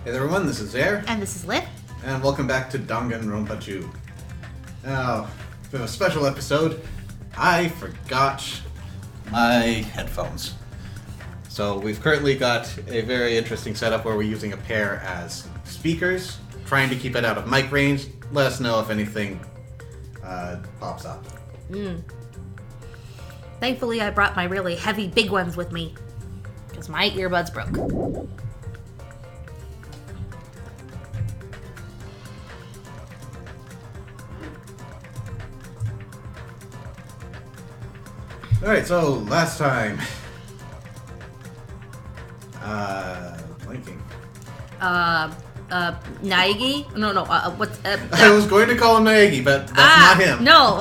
Hey there everyone, this is Air. And this is Liv. And welcome back to Danganronpa 2. Now, for a special episode, I forgot my headphones. So we've currently got a very interesting setup where we're using a pair as speakers, trying to keep it out of mic range. Let us know if anything pops up. Thankfully, I brought my really heavy big ones with me, because my earbuds broke. Alright, so last time. Blinking. Naegi? No, what's, I was going to call him Naegi, but that's not him. No,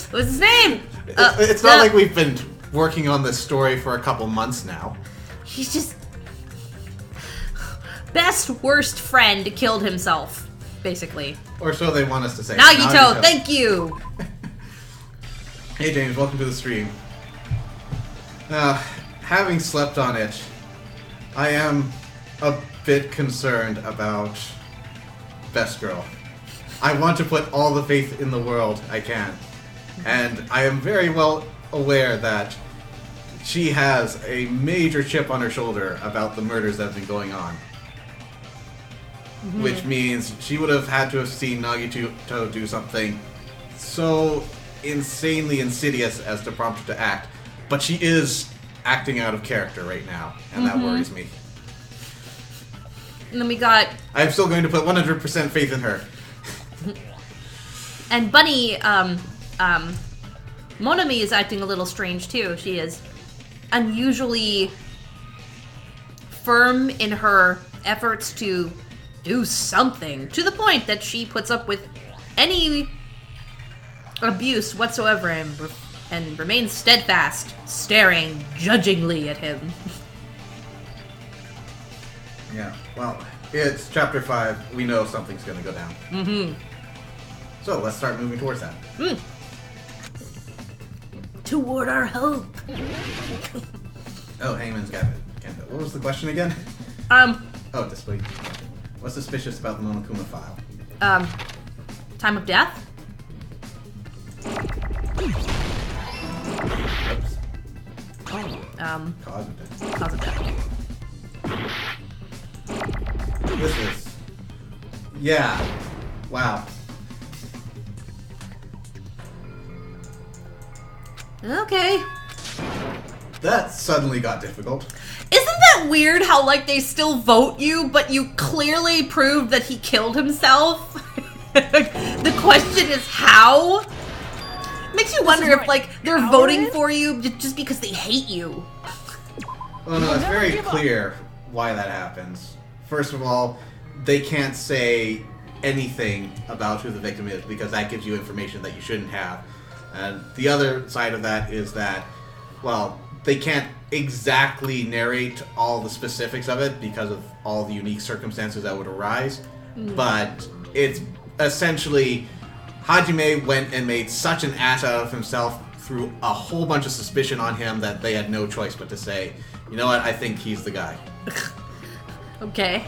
what's his name? It's not like we've been working on this story for a couple months now. He's just... best worst friend killed himself, basically. Or so they want us to say. Nagito, thank you! Hey James, welcome to the stream. Having slept on it, I am a bit concerned about Best Girl. I want to put all the faith in the world I can. And I am very well aware that she has a major chip on her shoulder about the murders that have been going on. Mm-hmm. Which means she would have had to have seen Nagito do something so insanely insidious as to prompt her to act. But she is acting out of character right now, and that worries me. And then we got... I'm still going to put 100% faith in her. And Bunny, Monami is acting a little strange too. She is unusually firm in her efforts to do something, to the point that she puts up with any abuse whatsoever and remains steadfast, staring judgingly at him. Yeah, well, it's chapter 5. We know something's going to go down. Mm-hmm. So let's start moving towards that. Toward our hope. Oh, Hangman's got it. What was the question again? Oh, display. What's suspicious about the Monokuma file? Time of death? Oops. Cause Cause of death. of death. This is... Yeah. Wow. Okay. That suddenly got difficult. Isn't that weird how, like, they still vote you, but you clearly proved that he killed himself? The question is how? Makes you wonder if, like, they're voting for you just because they hate you. Well, no, it's very clear why that happens. First of all, they can't say anything about who the victim is because that gives you information that you shouldn't have. And the other side of that is that, well, they can't exactly narrate all the specifics of it because of all the unique circumstances that would arise. But it's essentially Hajime went and made such an ass out of himself, threw a whole bunch of suspicion on him that they had no choice but to say, you know what, I think he's the guy. Okay.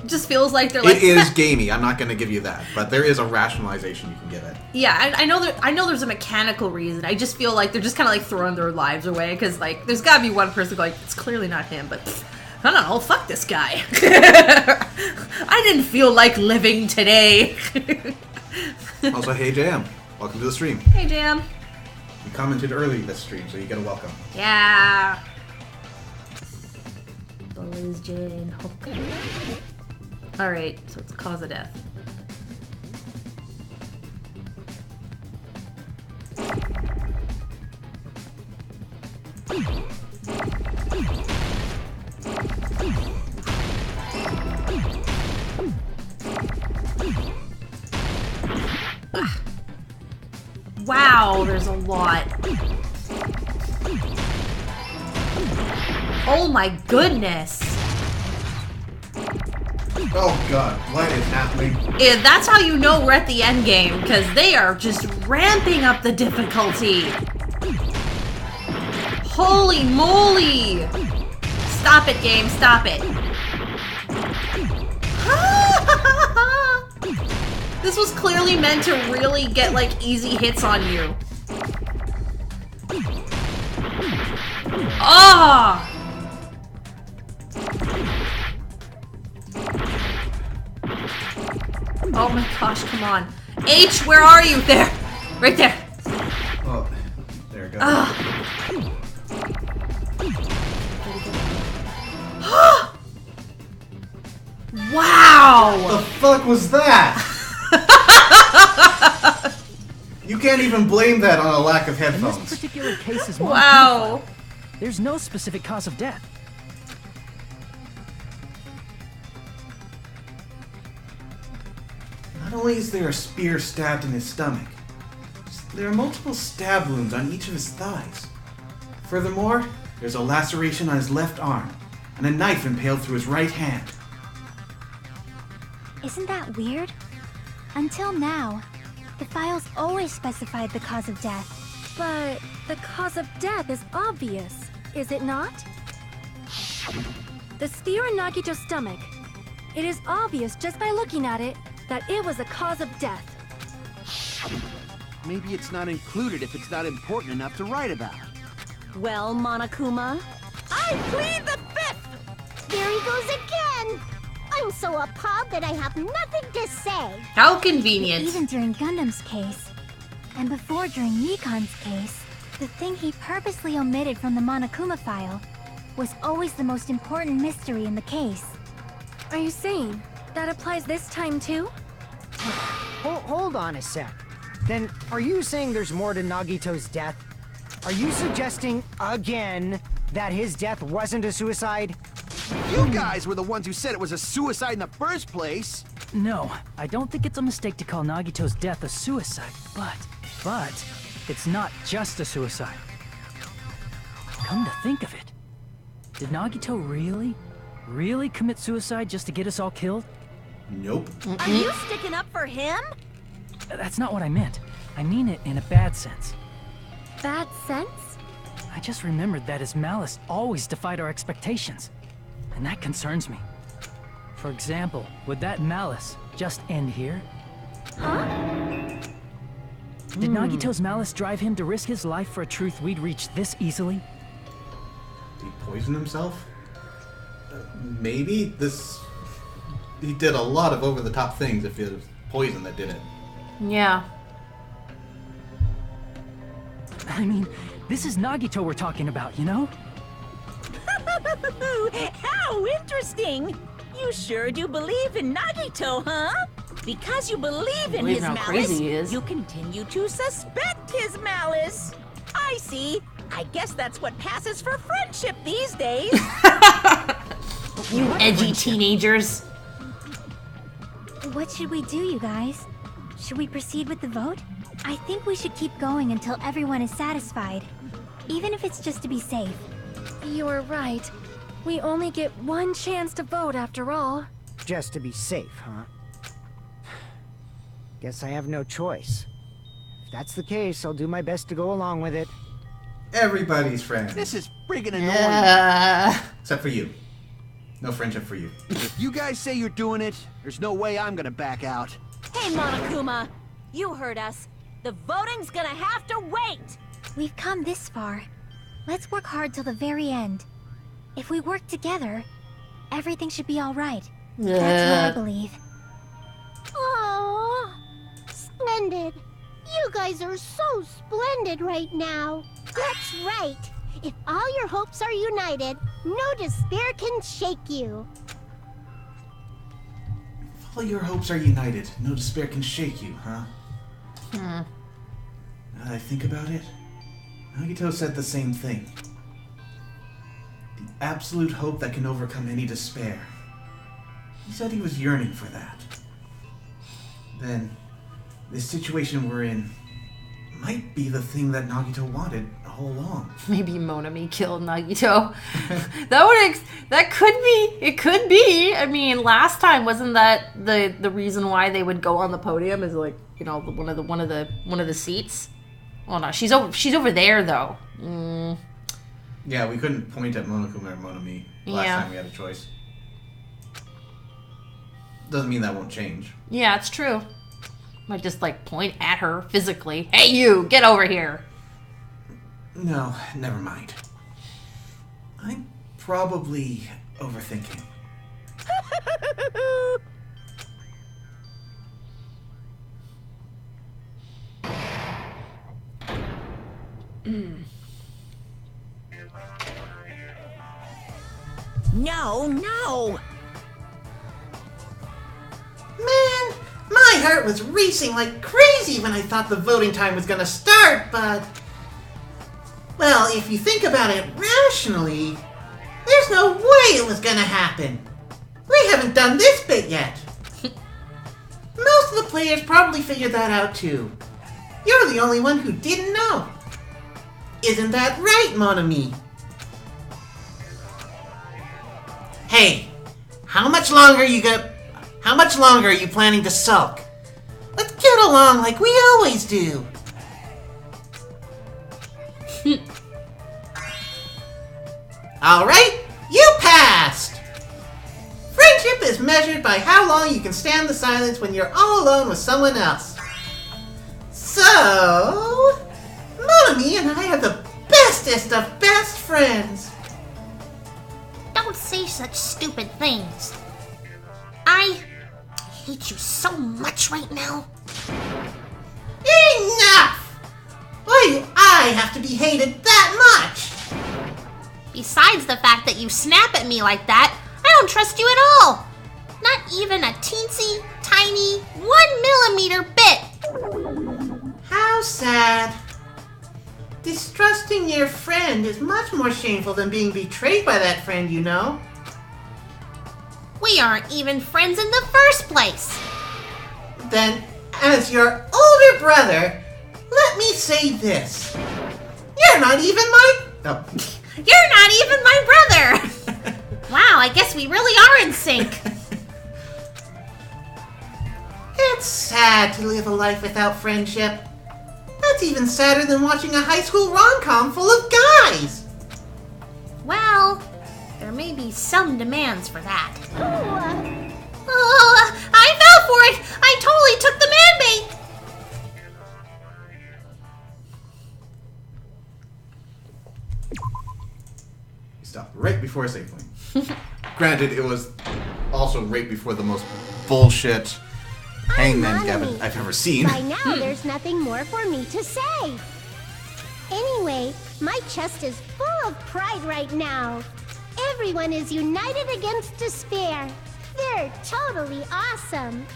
It just feels like they're like... It is gamey, I'm not going to give you that, but there is a rationalization you can give it. Yeah, I know there's a mechanical reason. I just feel like they're just kind of like throwing their lives away, because like, there's got to be one person going, it's clearly not him, but I don't know, fuck this guy. I didn't feel like living today. Also, hey Jam, welcome to the stream. Hey Jam. You commented early this stream, so you get a welcome. Yeah. Bullies Jane. Okay. Alright, so it's cause of death. Wow, there's a lot. Oh my goodness. Oh god, what is happening? Yeah, that's how you know we're at the end game, because they are just ramping up the difficulty. Holy moly! Stop it, game. Stop it. This was clearly meant to really get, like, easy hits on you. Ah! Oh my gosh, come on. H, where are you? There. Right there. Oh, there it goes. Wow! What the fuck was that? You can't even blame that on a lack of In headphones. this particular case is Wow. There's no specific cause of death. Not only is there a spear stabbed in his stomach, there are multiple stab wounds on each of his thighs. Furthermore, there's a laceration on his left arm, and a knife impaled through his right hand. Isn't that weird? Until now, the files always specified the cause of death. But the cause of death is obvious, is it not? The spear in Nagito's stomach. It is obvious just by looking at it that it was a cause of death. Maybe it's not included if it's not important enough to write about. Well, Monokuma, I plead the fifth! There he goes again! I'm so appalled that I have nothing to say. How convenient. Even during Gundam's case, and before during Nikon's case, the thing he purposely omitted from the Monokuma file was always the most important mystery in the case. Are you saying that applies this time too? Hold on a sec. Then, are you saying there's more to Nagito's death? Are you suggesting, again, that his death wasn't a suicide? You guys were the ones who said it was a suicide in the first place. No, I don't think it's a mistake to call Nagito's death a suicide, but it's not just a suicide. Come to think of it, did Nagito really commit suicide just to get us all killed? Nope. Are you sticking up for him? That's not what I meant. I mean it in a bad sense. Bad sense? I just remembered that his malice always defied our expectations, and that concerns me. For example, would that malice just end here? Huh? Did Nagito's malice drive him to risk his life for a truth we'd reach this easily? Did he poison himself? Maybe this. He did a lot of over-the-top things if it was poison that did it. Yeah. I mean, this is Nagito we're talking about, you know? How interesting! You sure do believe in Nagito, huh? Because you believe in his how malice, crazy he is. you continue to suspect his malice. I see. I guess that's what passes for friendship these days. You edgy teenagers. What should we do, you guys? Should we proceed with the vote? I think we should keep going until everyone is satisfied. Even if it's just to be safe. You're right. We only get one chance to vote after all. Just to be safe, huh? Guess I have no choice. If that's the case, I'll do my best to go along with it. Everybody's friend. This is friggin' annoying. Except for you. No friendship for you. If you guys say you're doing it, there's no way I'm gonna back out. Hey, Monokuma, you heard us. The voting's gonna have to wait. We've come this far. Let's work hard till the very end. If we work together, everything should be all right. That's what I believe. Aww, splendid. You guys are so splendid right now. That's right. If all your hopes are united, no despair can shake you. If all your hopes are united, no despair can shake you, huh? Now that I think about it, Nagito said the same thing. The absolute hope that can overcome any despair. He said he was yearning for that. Then, this situation we're in might be the thing that Nagito wanted all along. Maybe Monami killed Nagito. That could be. It could be. I mean, last time wasn't that the reason why they would go on the podium is like, you know, one of the seats. Oh no, she's over there though. Yeah, we couldn't point at Monokuma or Monomi last time we had a choice. Doesn't mean that won't change. Yeah, it's true. Might just like point at her physically. Hey, you, get over here. No, never mind. I'm probably overthinking. No, no! Man, my heart was racing like crazy when I thought the voting time was gonna start, but... Well, if you think about it rationally, there's no way it was gonna happen. We haven't done this bit yet. Most of the players probably figured that out too. You're the only one who didn't know. Isn't that right, Monomi? Hey, how much longer are you planning to sulk? Let's get along like we always do. All right, you passed. Friendship is measured by how long you can stand the silence when you're all alone with someone else. So, Monomi and I are the bestest of best friends. Don't say such stupid things. I hate you so much right now. Enough! Why do I have to be hated that much? Besides the fact that you snap at me like that, I don't trust you at all. Not even a teensy, tiny, 1 millimeter bit. How sad. Distrusting your friend is much more shameful than being betrayed by that friend, you know. We aren't even friends in the first place. Then, as your older brother, let me say this. You're not even my... Oh. You're not even my brother. Wow, I guess we really are in sync. It's sad to live a life without friendship. That's even sadder than watching a high school rom-com full of guys. Well, there may be some demands for that. Oh, I fell for it! I totally took the man bait! Stop right before a save point. Granted, it was also right before the most bullshit hangman Gavin I've ever seen. By now, there's nothing more for me to say. Anyway, my chest is full of pride right now. Everyone is united against despair. They're totally awesome.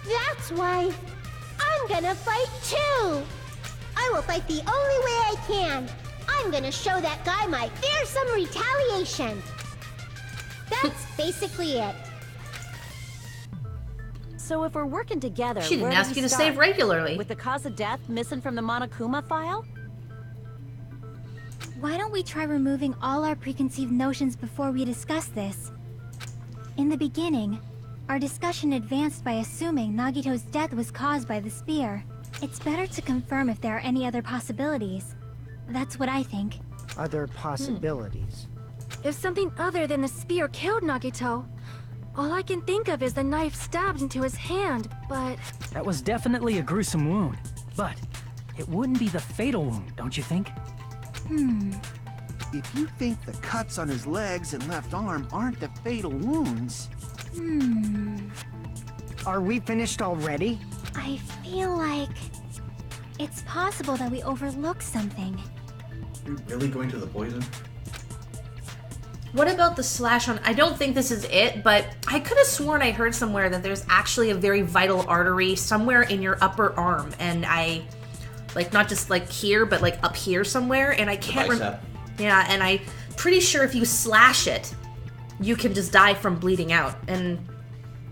That's why I'm gonna fight too. I will fight the only way I can. I'm gonna show that guy my fearsome retaliation. That's basically it. So if we're working together, She didn't where do ask we you to start? save regularly. With the cause of death missing from the Monokuma file? Why don't we try removing all our preconceived notions before we discuss this? In the beginning, our discussion advanced by assuming Nagito's death was caused by the spear. It's better to confirm if there are any other possibilities. That's what I think. Other possibilities. If something other than the spear killed Nagito, all I can think of is the knife stabbed into his hand, but... That was definitely a gruesome wound, but it wouldn't be the fatal wound, don't you think? If you think the cuts on his legs and left arm aren't the fatal wounds... Are we finished already? I feel like it's possible that we overlooked something. You're really going to the poison? What about the slash on... I don't think this is it, but I could have sworn I heard somewhere that there's actually a very vital artery somewhere in your upper arm, and I... Like, not just, like, here, but, like, up here somewhere, and I can't remember... Yeah, and I'm pretty sure if you slash it, you can just die from bleeding out, and...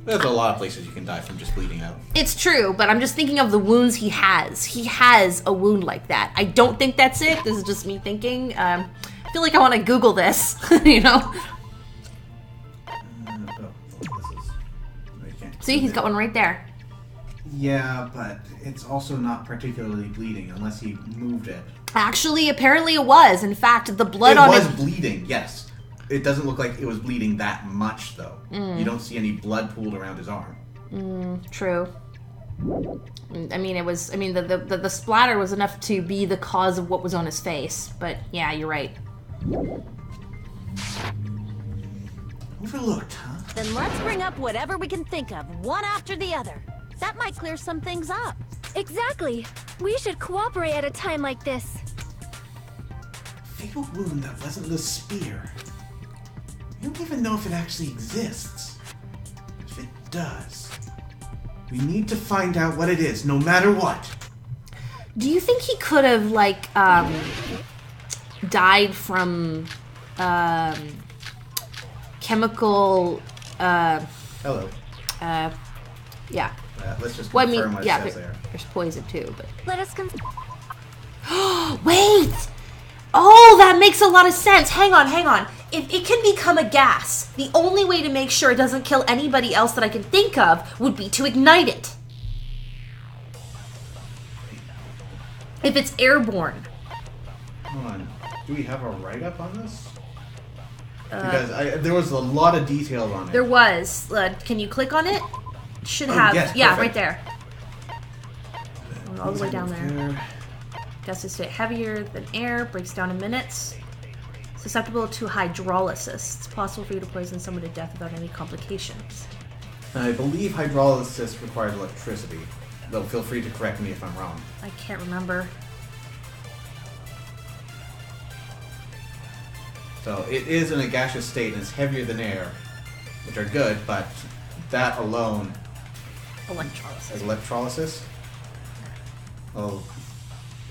There's a lot of places you can die from just bleeding out. It's true, but I'm just thinking of the wounds he has. He has a wound like that. I don't think that's it. This is just me thinking. I feel like I want to Google this, you know? This is... See, he's got one right there. Yeah, but it's also not particularly bleeding unless he moved it. Actually, apparently it was. In fact, the blood on it... It was bleeding, yes. It doesn't look like it was bleeding that much, though. You don't see any blood pooled around his arm. True. I mean, it was... I mean, the splatter was enough to be the cause of what was on his face. But, yeah, you're right. Overlooked, huh? Then let's bring up whatever we can think of, one after the other. That might clear some things up. Exactly. We should cooperate at a time like this. Fatal wound that wasn't the spear. We don't even know if it actually exists. If it does, we need to find out what it is, no matter what. Do you think he could have, like, died from, chemical, Hello. yeah. Let's just Well, I confirm mean, what it yeah, says there. there's poison too, but... Let us Wait! Oh, that makes a lot of sense. Hang on. If it can become a gas, the only way to make sure it doesn't kill anybody else that I can think of would be to ignite it. If it's airborne. Hold on. Do we have a write-up on this? Because there was a lot of details on it. There was. Can you click on it? Should have. Yes, yeah, perfect. right there. All the way down there. Gases stay heavier than air, breaks down in minutes. Susceptible to hydrolysis. It's possible for you to poison someone to death without any complications. I believe hydrolysis requires electricity. Though feel free to correct me if I'm wrong. I can't remember. So it is in a gaseous state and it's heavier than air, which are good, but that alone Electrolysis. as electrolysis. Well,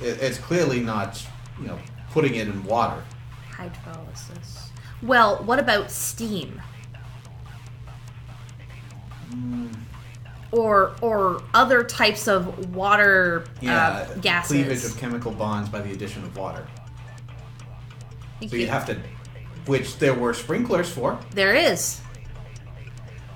it's clearly not, putting it in water. Hydrolysis. Well, what about steam? Or other types of water gases. Cleavage of chemical bonds by the addition of water. So you'd have to, which there were sprinklers for. There is.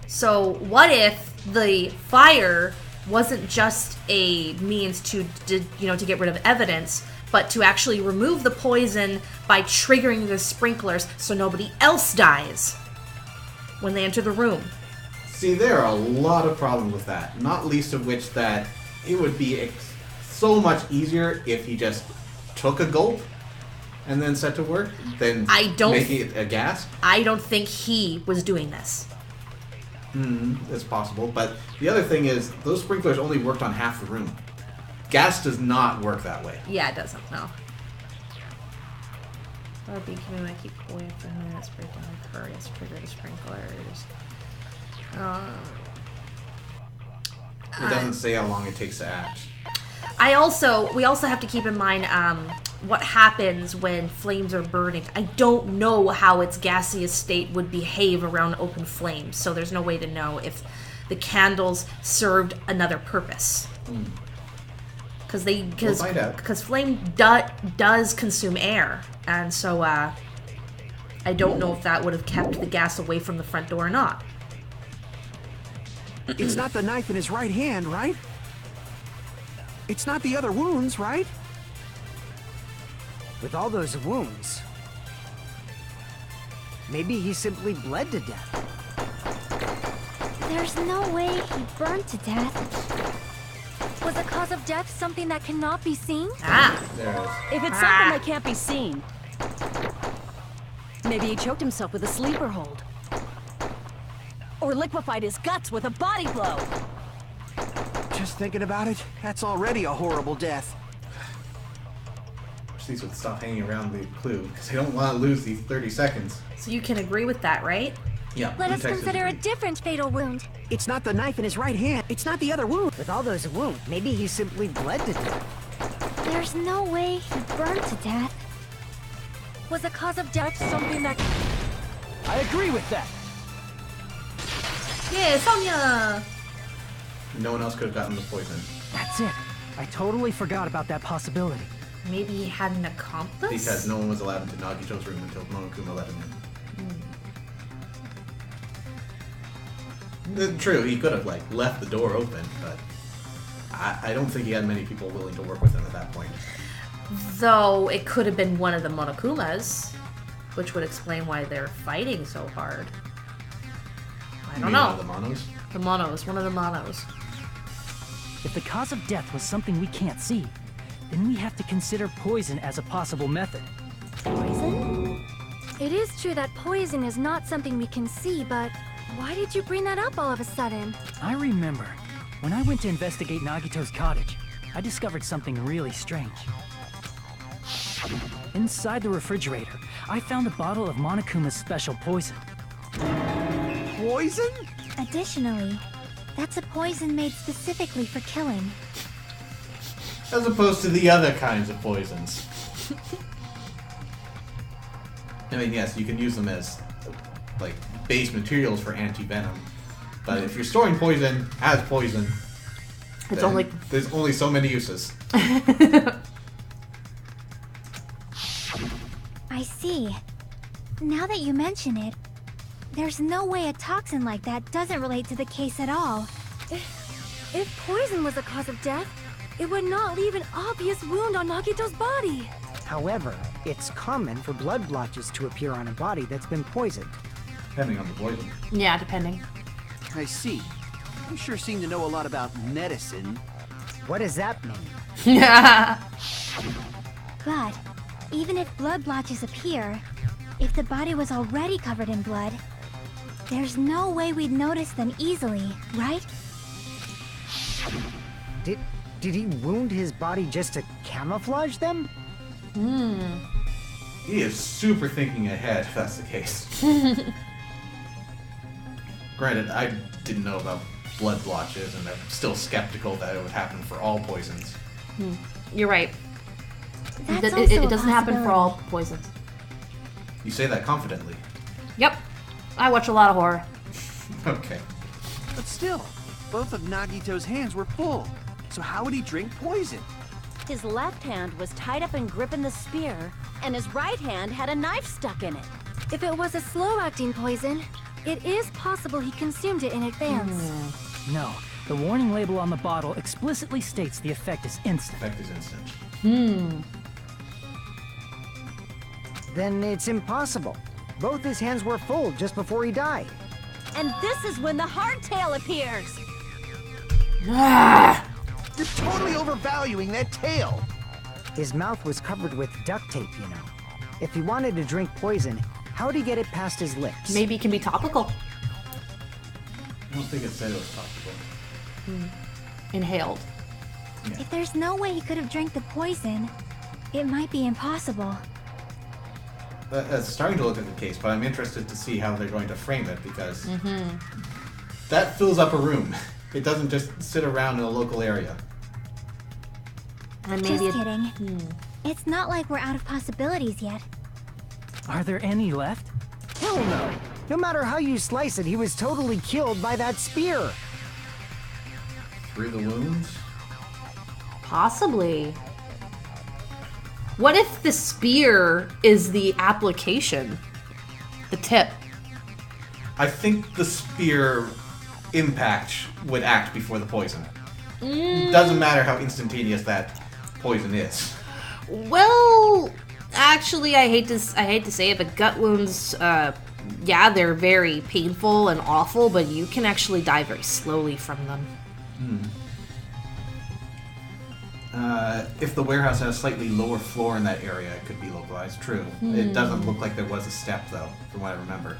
So what if the fire wasn't just a means to get rid of evidence, but to actually remove the poison by triggering the sprinklers so nobody else dies when they enter the room? See, there are a lot of problems with that, not least of which that it would be so much easier if he just took a gulp and then set to work than making it a gas. I don't think he was doing this. It's possible, but the other thing is those sprinklers only worked on half the room. Gas does not work that way. Yeah, it doesn't, no. Or be keeping my keep away for minutes, break down the currents, trigger the sprinklers. It doesn't say how long it takes to act. We also have to keep in mind what happens when flames are burning. I don't know how its gaseous state would behave around open flames, so there's no way to know if the candles served another purpose. Because flame does consume air, and so I don't know if that would have kept the gas away from the front door or not. It's not the knife in his right hand, right? It's not the other wounds, right? With all those wounds, maybe he simply bled to death. There's no way he burned to death. Was the cause of death something that cannot be seen? There it is. If it's something that can't be seen, maybe he choked himself with a sleeper hold. Or liquefied his guts with a body blow. Just thinking about it, that's already a horrible death. Wish these would stop hanging around the clue, because I don't want to lose these 30 seconds. So you can agree with that, right? Yeah. Let us Texas consider a agreed. different fatal wound. It's not the knife in his right hand. It's not the other wound. With all those wounds, maybe he simply bled to death. There's no way he burned to death. Was the cause of death something that... I agree with that. Yeah, Sonia! No one else could have gotten the poison. That's it. I totally forgot about that possibility. Maybe he had an accomplice? Because no one was allowed into Nagito's room until Monokuma let him in. True, he could have left the door open, but I don't think he had many people willing to work with him at that point. Though it could have been one of the Monokumas, which would explain why they're fighting so hard. I don't know. One of the monos? The monos, one of the monos. If the cause of death was something we can't see, then we have to consider poison as a possible method. Poison? It is true that poison is not something we can see, but why did you bring that up all of a sudden? I remember, when I went to investigate Nagito's cottage, I discovered something really strange. Inside the refrigerator, I found a bottle of Monokuma's special poison. Poison? Additionally, that's a poison made specifically for killing. As opposed to the other kinds of poisons. I mean, yes, you can use them as, like, base materials for anti-venom. But if you're storing poison as poison, It's there's only so many uses. I see. Now that you mention it, there's no way a toxin like that doesn't relate to the case at all. If poison was the cause of death, it would not leave an obvious wound on Nagito's body. However, it's common for blood blotches to appear on a body that's been poisoned. Depending on the poison. Yeah, depending. I see. You sure seem to know a lot about medicine. What does that mean? Yeah. But even if blood blotches appear, if the body was already covered in blood, there's no way we'd notice them easily, right? Did he wound his body just to camouflage them? He is super thinking ahead, if that's the case. Granted, I didn't know about blood blotches, and I'm still skeptical that it would happen for all poisons. You're right. That's It doesn't happen for all poisons. You say that confidently. Yep. I watch a lot of horror. Okay. But still, both of Nagito's hands were full. So how would he drink poison? His left hand was tied up and gripping the spear, and his right hand had a knife stuck in it. If it was a slow-acting poison, it is possible he consumed it in advance. No, the warning label on the bottle explicitly states the effect is instant. Effect is instant. Then it's impossible. Both his hands were full just before he died. And this is when the hardtail appears. You're totally overvaluing that tail. His mouth was covered with duct tape, you know. If he wanted to drink poison, how'd he get it past his lips? Maybe it can be topical. I don't think it said it was possible. Inhaled. If there's no way he could have drank the poison, it might be impossible. That's starting to look at the case, but I'm interested to see how they're going to frame it, because that fills up a room. It doesn't just sit around in a local area. And maybe Just kidding. It's not like we're out of possibilities yet. Are there any left? Hell no. No matter how you slice it, he was totally killed by that spear. Through the wounds? Possibly. What if the spear is the application? The tip? I think the spear impact would act before the poison. Doesn't matter how instantaneous that poison is. Well, actually, I hate to say it, but gut wounds, yeah, they're very painful and awful, but you can actually die very slowly from them. If the warehouse has a slightly lower floor in that area, it could be localized. True. It doesn't look like there was a step, though, from what I remember.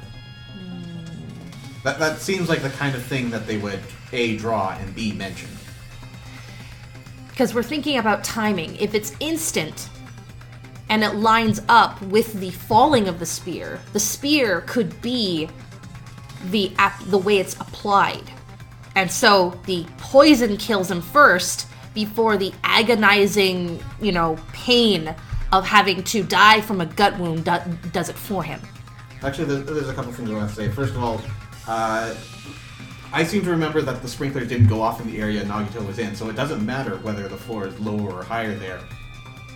That seems like the kind of thing that they would A, draw, and B, mention. Because we're thinking about timing. If it's instant and it lines up with the falling of the spear could be the way it's applied. And so the poison kills him first before the agonizing, pain of having to die from a gut wound does it for him. Actually, there's a couple things I want to say. First of all, I seem to remember that the sprinklers didn't go off in the area Nagito was in, so it doesn't matter whether the floor is lower or higher there.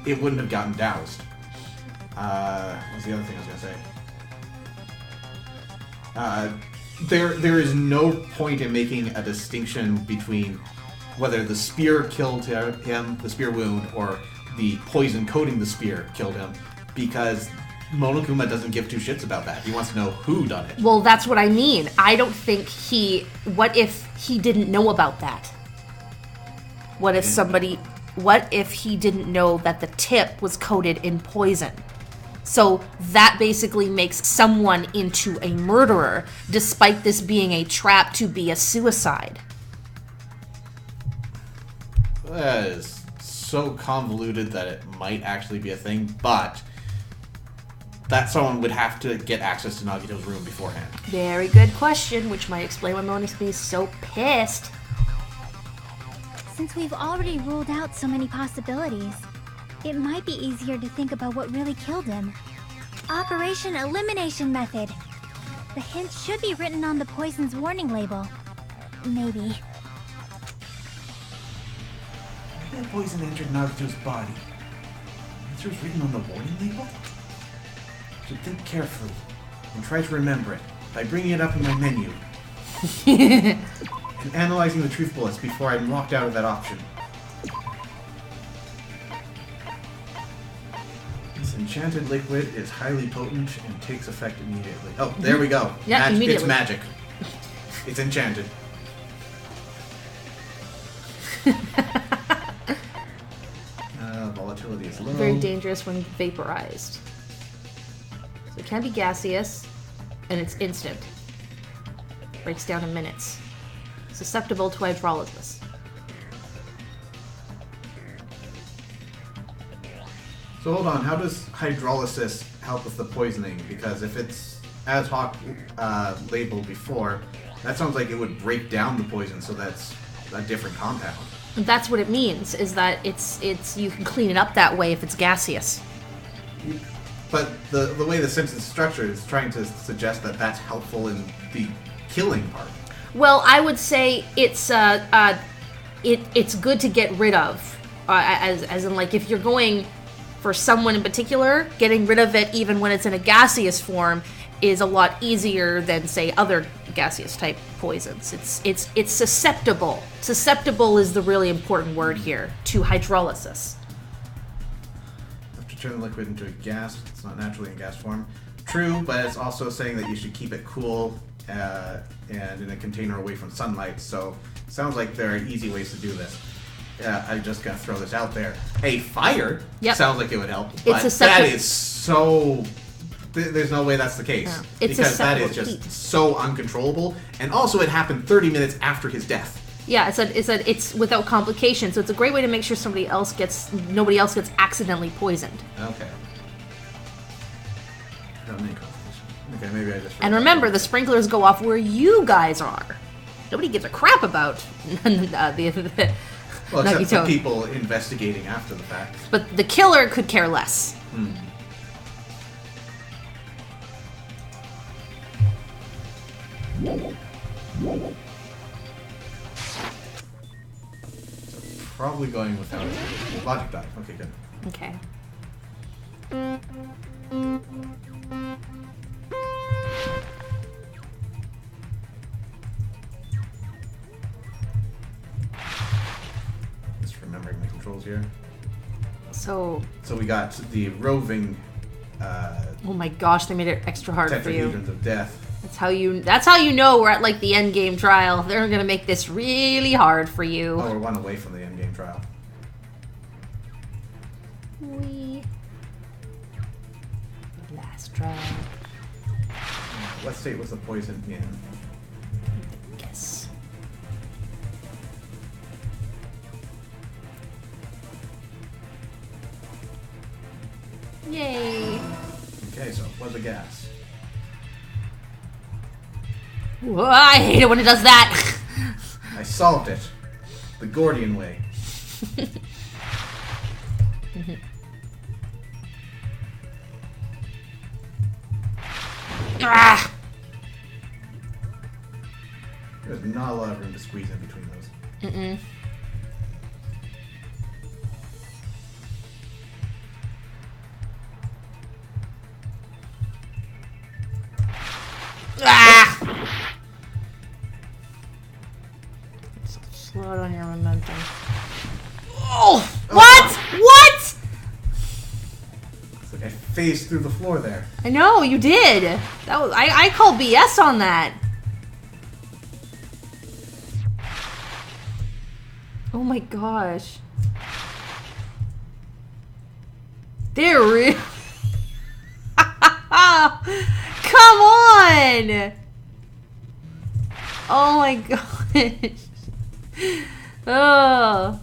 It wouldn't have gotten doused. What's the other thing I was going to say? There is no point in making a distinction between whether the spear killed him, the spear wound, or the poison coating the spear killed him, because Monokuma doesn't give two shits about that. He wants to know who done it. Well, that's what I mean. I don't think what if he didn't know about that? What if he didn't know that the tip was coated in poison? So that basically makes someone into a murderer, despite this being a trap to be a suicide. That is so convoluted that it might actually be a thing, but that someone would have to get access to Nagito's room beforehand. Very good question, which might explain why Monokuma is so pissed. Since we've already ruled out so many possibilities, it might be easier to think about what really killed him. Operation Elimination Method. The hint should be written on the poison's warning label. Maybe. That poison entered Nagito's body. The answer is written on the warning label? So think carefully and try to remember it by bringing it up in my menu and analyzing the truth bullets before I'm locked out of that option. This enchanted liquid is highly potent and takes effect immediately. Oh, there we go. Yeah, immediately. It's magic. It's enchanted. Volatility is low. Very dangerous when vaporized. So it can be gaseous, and it's instant. Breaks down in minutes. Susceptible to hydrolysis. So hold on, how does hydrolysis help with the poisoning? Because if it's as hoc labeled before, that sounds like it would break down the poison, so that's a different compound. That's what it means, is that it's you can clean it up that way if it's gaseous. But the way the sentence is structured is trying to suggest that that's helpful in the killing part. Well, I would say it's good to get rid of, as in, like, if you're going for someone in particular, getting rid of it even when it's in a gaseous form is a lot easier than, say, other gaseous type poisons. It's susceptible. Susceptible is the really important word here to hydrolysis. Have to turn the liquid into a gas. It's not naturally in gas form. True, but it's also saying that you should keep it cool and in a container away from sunlight. So it sounds like there are easy ways to do this. I'm just gonna throw this out there. A fire sounds like it would help, but that is so. There's no way that's the case. No. It's because that is just so uncontrollable. And also, it happened 30 minutes after his death. Yeah, it's without complications, so it's a great way to make sure nobody else gets accidentally poisoned. Okay. Okay, maybe I just. And remember, the sprinklers go off where you guys are. Nobody gives a crap about the well, except Nagito. for people investigating after the fact. But the killer could care less. Probably going without logic die. Okay, good. Okay. Just remembering the controls here. So we got the roving. Oh my gosh, they made it extra hard for you. Tetrahedrons of death. That's how you know we're at, like, the end game trial. They're gonna make this really hard for you. Oh, we're one away from the end game trial. Last trial. What state was the poison in? Yes. Yay. Okay, so it was a gas. Whoa, I hate it when it does that. I solved it. The Gordian way. Ah! There's not a lot of room to squeeze in between those. Mm-mm. Ah! Slow down your momentum. Oh! What? What? It's like I phased through the floor there. I know, you did. That was I call BS on that. Oh my gosh. They're real. Come on! Oh my gosh. Oh.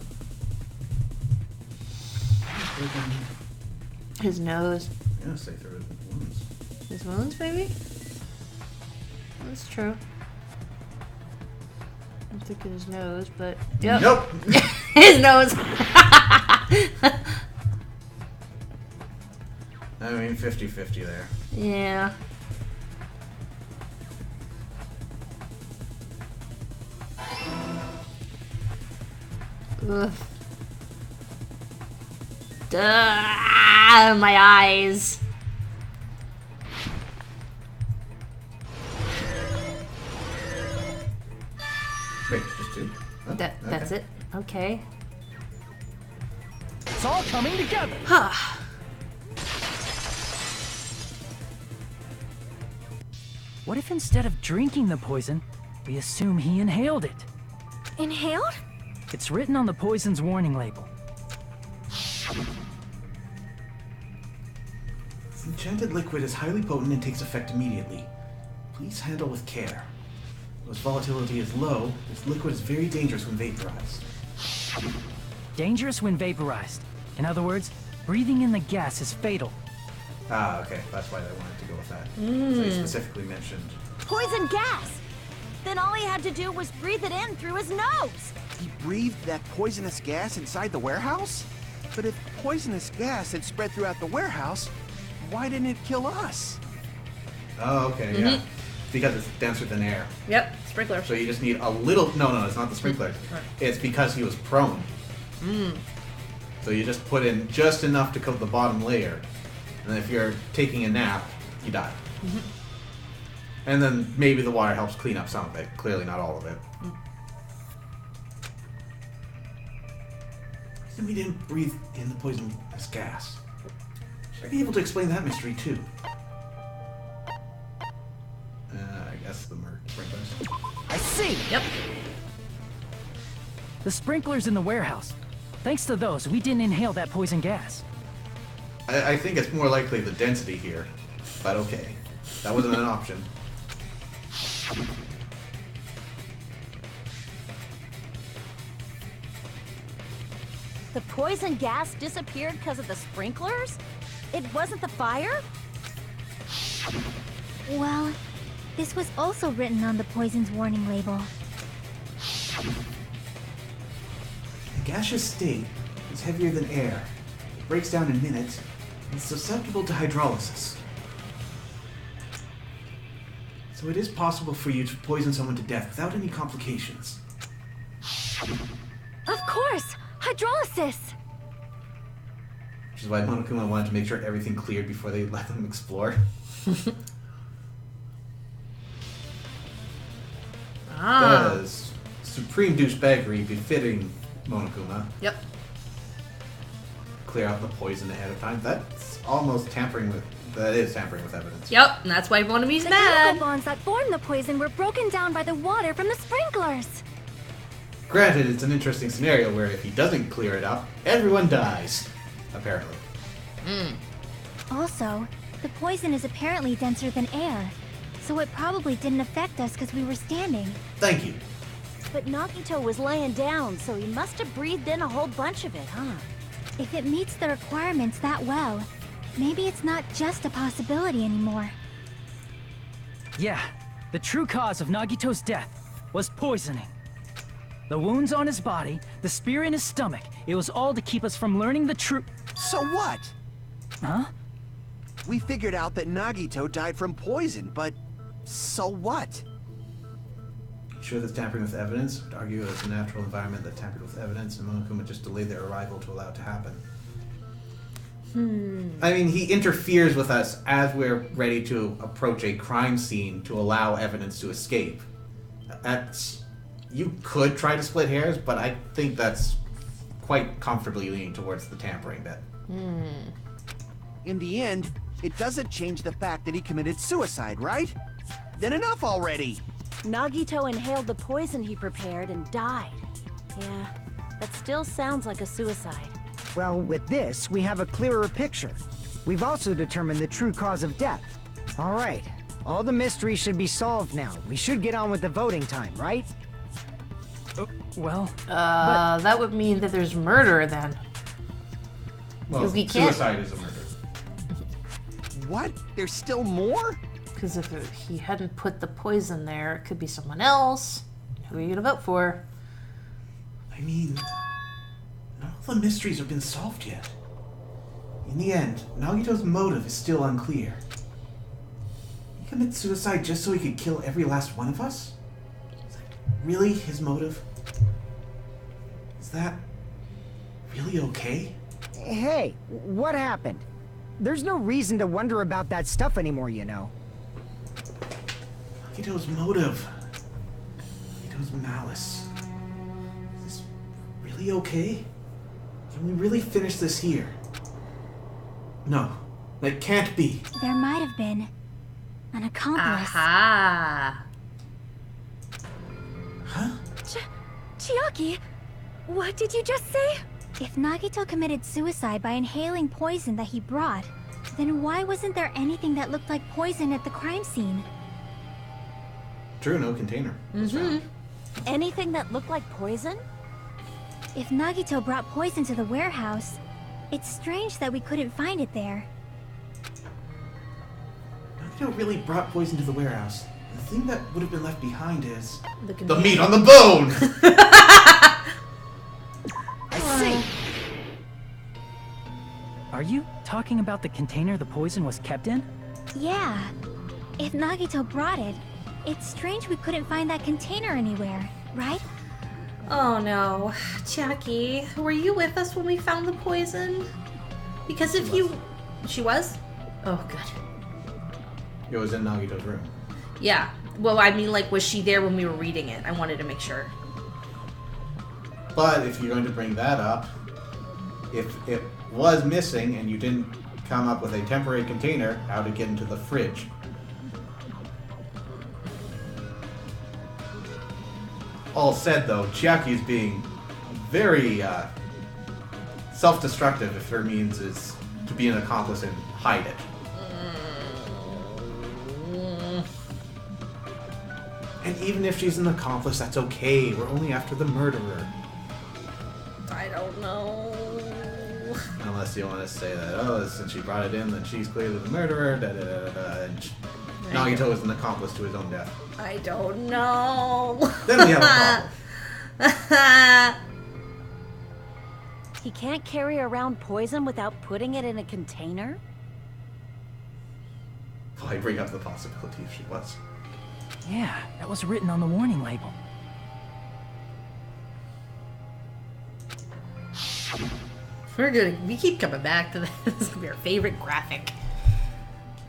His nose. Yeah, say through his wounds. His wounds, maybe? That's true. I'm thinking his nose, but... Yep. Nope. His nose. I mean, 50-50 there. Yeah. Ugh. Duh, my eyes. Wait, just two? Oh, That's it. Okay. It's all coming together. What if instead of drinking the poison, we assume he inhaled it? Inhaled? It's written on the poison's warning label. This enchanted liquid is highly potent and takes effect immediately. Please handle with care. Though its volatility is low, this liquid is very dangerous when vaporized. Dangerous when vaporized. In other words, breathing in the gas is fatal. Ah, okay. That's why they wanted to go with that. So they specifically mentioned. Poison gas! Then all he had to do was breathe it in through his nose. He breathed that poisonous gas inside the warehouse? But if poisonous gas had spread throughout the warehouse, why didn't it kill us? Oh, okay, yeah. Because it's denser than air. Yep, sprinkler. So you just need a little... No, it's not the sprinkler. It's because he was prone. So you just put in just enough to coat the bottom layer. And if you're taking a nap, you die. And then maybe the water helps clean up some of it. Clearly not all of it. Then we didn't breathe in the poisonous gas. Should I be able to explain that mystery too? I guess the sprinklers. I see! Yep. The sprinklers in the warehouse. Thanks to those, we didn't inhale that poison gas. I think it's more likely the density here. But okay. That wasn't an option. The poison gas disappeared because of the sprinklers? It wasn't the fire? Well, this was also written on the poison's warning label. The gaseous state is heavier than air. It breaks down in minutes and is susceptible to hydrolysis. So it is possible for you to poison someone to death without any complications. Of course! Hydrolysis! Which is why Monokuma wanted to make sure everything cleared before they let them explore. Does supreme douchebaggery befitting Monokuma Yep. clear out the poison ahead of time? That's almost tampering with... That is tampering with evidence. Yep, and that's why Monomi's The mad. chemical bonds that formed the poison were broken down by the water from the sprinklers. Granted, it's an interesting scenario where if he doesn't clear it up, everyone dies. Apparently. Also, the poison is apparently denser than air, so it probably didn't affect us because we were standing. Thank you. But Nagito was laying down, so he must have breathed in a whole bunch of it, huh? If it meets the requirements that well, maybe it's not just a possibility anymore. Yeah, the true cause of Nagito's death was poisoning. The wounds on his body, the spear in his stomach, it was all to keep us from learning the truth. So what? Huh? We figured out that Nagito died from poison, but so what? Sure that's tampering with evidence? I'd argue it's a natural environment that tampered with evidence, and Monokuma just delayed their arrival to allow it to happen. I mean, he interferes with us as we're ready to approach a crime scene to allow evidence to escape. That's you could try to split hairs, but I think that's quite comfortably leaning towards the tampering bit. In the end, it doesn't change the fact that he committed suicide, right? Then enough already! Nagito inhaled the poison he prepared and died. Yeah, that still sounds like a suicide. Well, with this, we have a clearer picture. We've also determined the true cause of death. All right, all the mysteries should be solved now. We should get on with the voting time, right? Well, that would mean that there's murder then. Well, we can't- suicide is a murder. What? There's still more? Because if he hadn't put the poison there, it could be someone else. Who are you gonna vote for? I mean, none of the mysteries have been solved yet. In the end, Nagito's motive is still unclear. He commit suicide just so he could kill every last one of us? Is that really his motive? Is that really okay? Hey, what happened? There's no reason to wonder about that stuff anymore, you know. Nagito's motive. Nagito's malice. Is this really okay? Can we really finish this here? No, that can't be. There might have been an accomplice. Aha! Huh? Chiaki, what did you just say? If Nagito committed suicide by inhaling poison that he brought, then why wasn't there anything that looked like poison at the crime scene? True, no container was found. Anything that looked like poison? If Nagito brought poison to the warehouse, it's strange that we couldn't find it there. Nagito really brought poison to the warehouse. The thing that would have been left behind is The the meat on the bone. I see! are you talking about the container the poison was kept in? Yeah. If Nagito brought it, it's strange we couldn't find that container anywhere, right? Oh no. Chiaki, were you with us when we found the poison? Because if you... She was? Oh, good. It was in Nagito's room. Yeah. Well, I mean, like, was she there when we were reading it? I wanted to make sure. But if you're going to bring that up, if it was missing and you didn't come up with a temporary container, how to get into the fridge? All said though, Chiaki is being very self-destructive if her means is to be an accomplice and hide it. And even if she's an accomplice, that's okay. We're only after the murderer. I don't know. Unless you want to say that, oh, since she brought it in, then she's clearly the murderer, and Nagito is an accomplice to his own death. I don't know. Then we have a problem. He can't carry around poison without putting it in a container? Well, I bring up the possibility if she was. Yeah, that was written on the warning label. We're good. We keep coming back to this. This is gonna be our favorite graphic.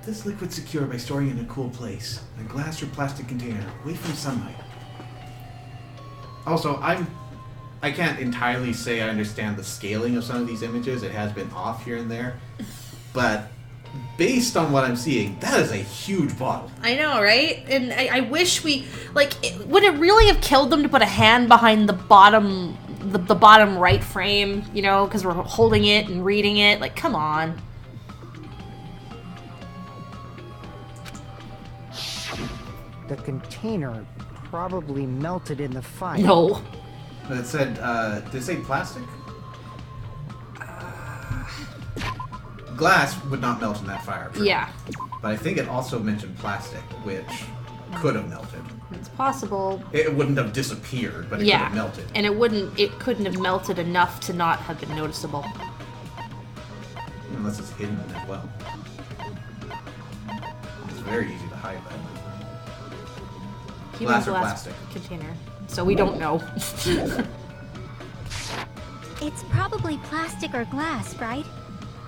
This liquid's secure by storing it in a cool place, in a glass or plastic container, away from sunlight. Also, I can't entirely say I understand the scaling of some of these images. It has been off here and there, but based on what I'm seeing, that is a huge bottle. I know, right? And I wish we would it really have killed them to put a hand behind the bottom, the bottom right frame? You know, because we're holding it and reading it. Like, come on. The container probably melted in the fire. No. But it said, did it say plastic? Glass would not melt in that fire. True. Yeah, But I think it also mentioned plastic, which could have melted. it's possible. It wouldn't have disappeared, but it could have melted. And it couldn't have melted enough to not have been noticeable. Unless it's hidden as well. It's very easy to hide that. Human Glass or plastic? container. So we don't know. It's probably plastic or glass, right?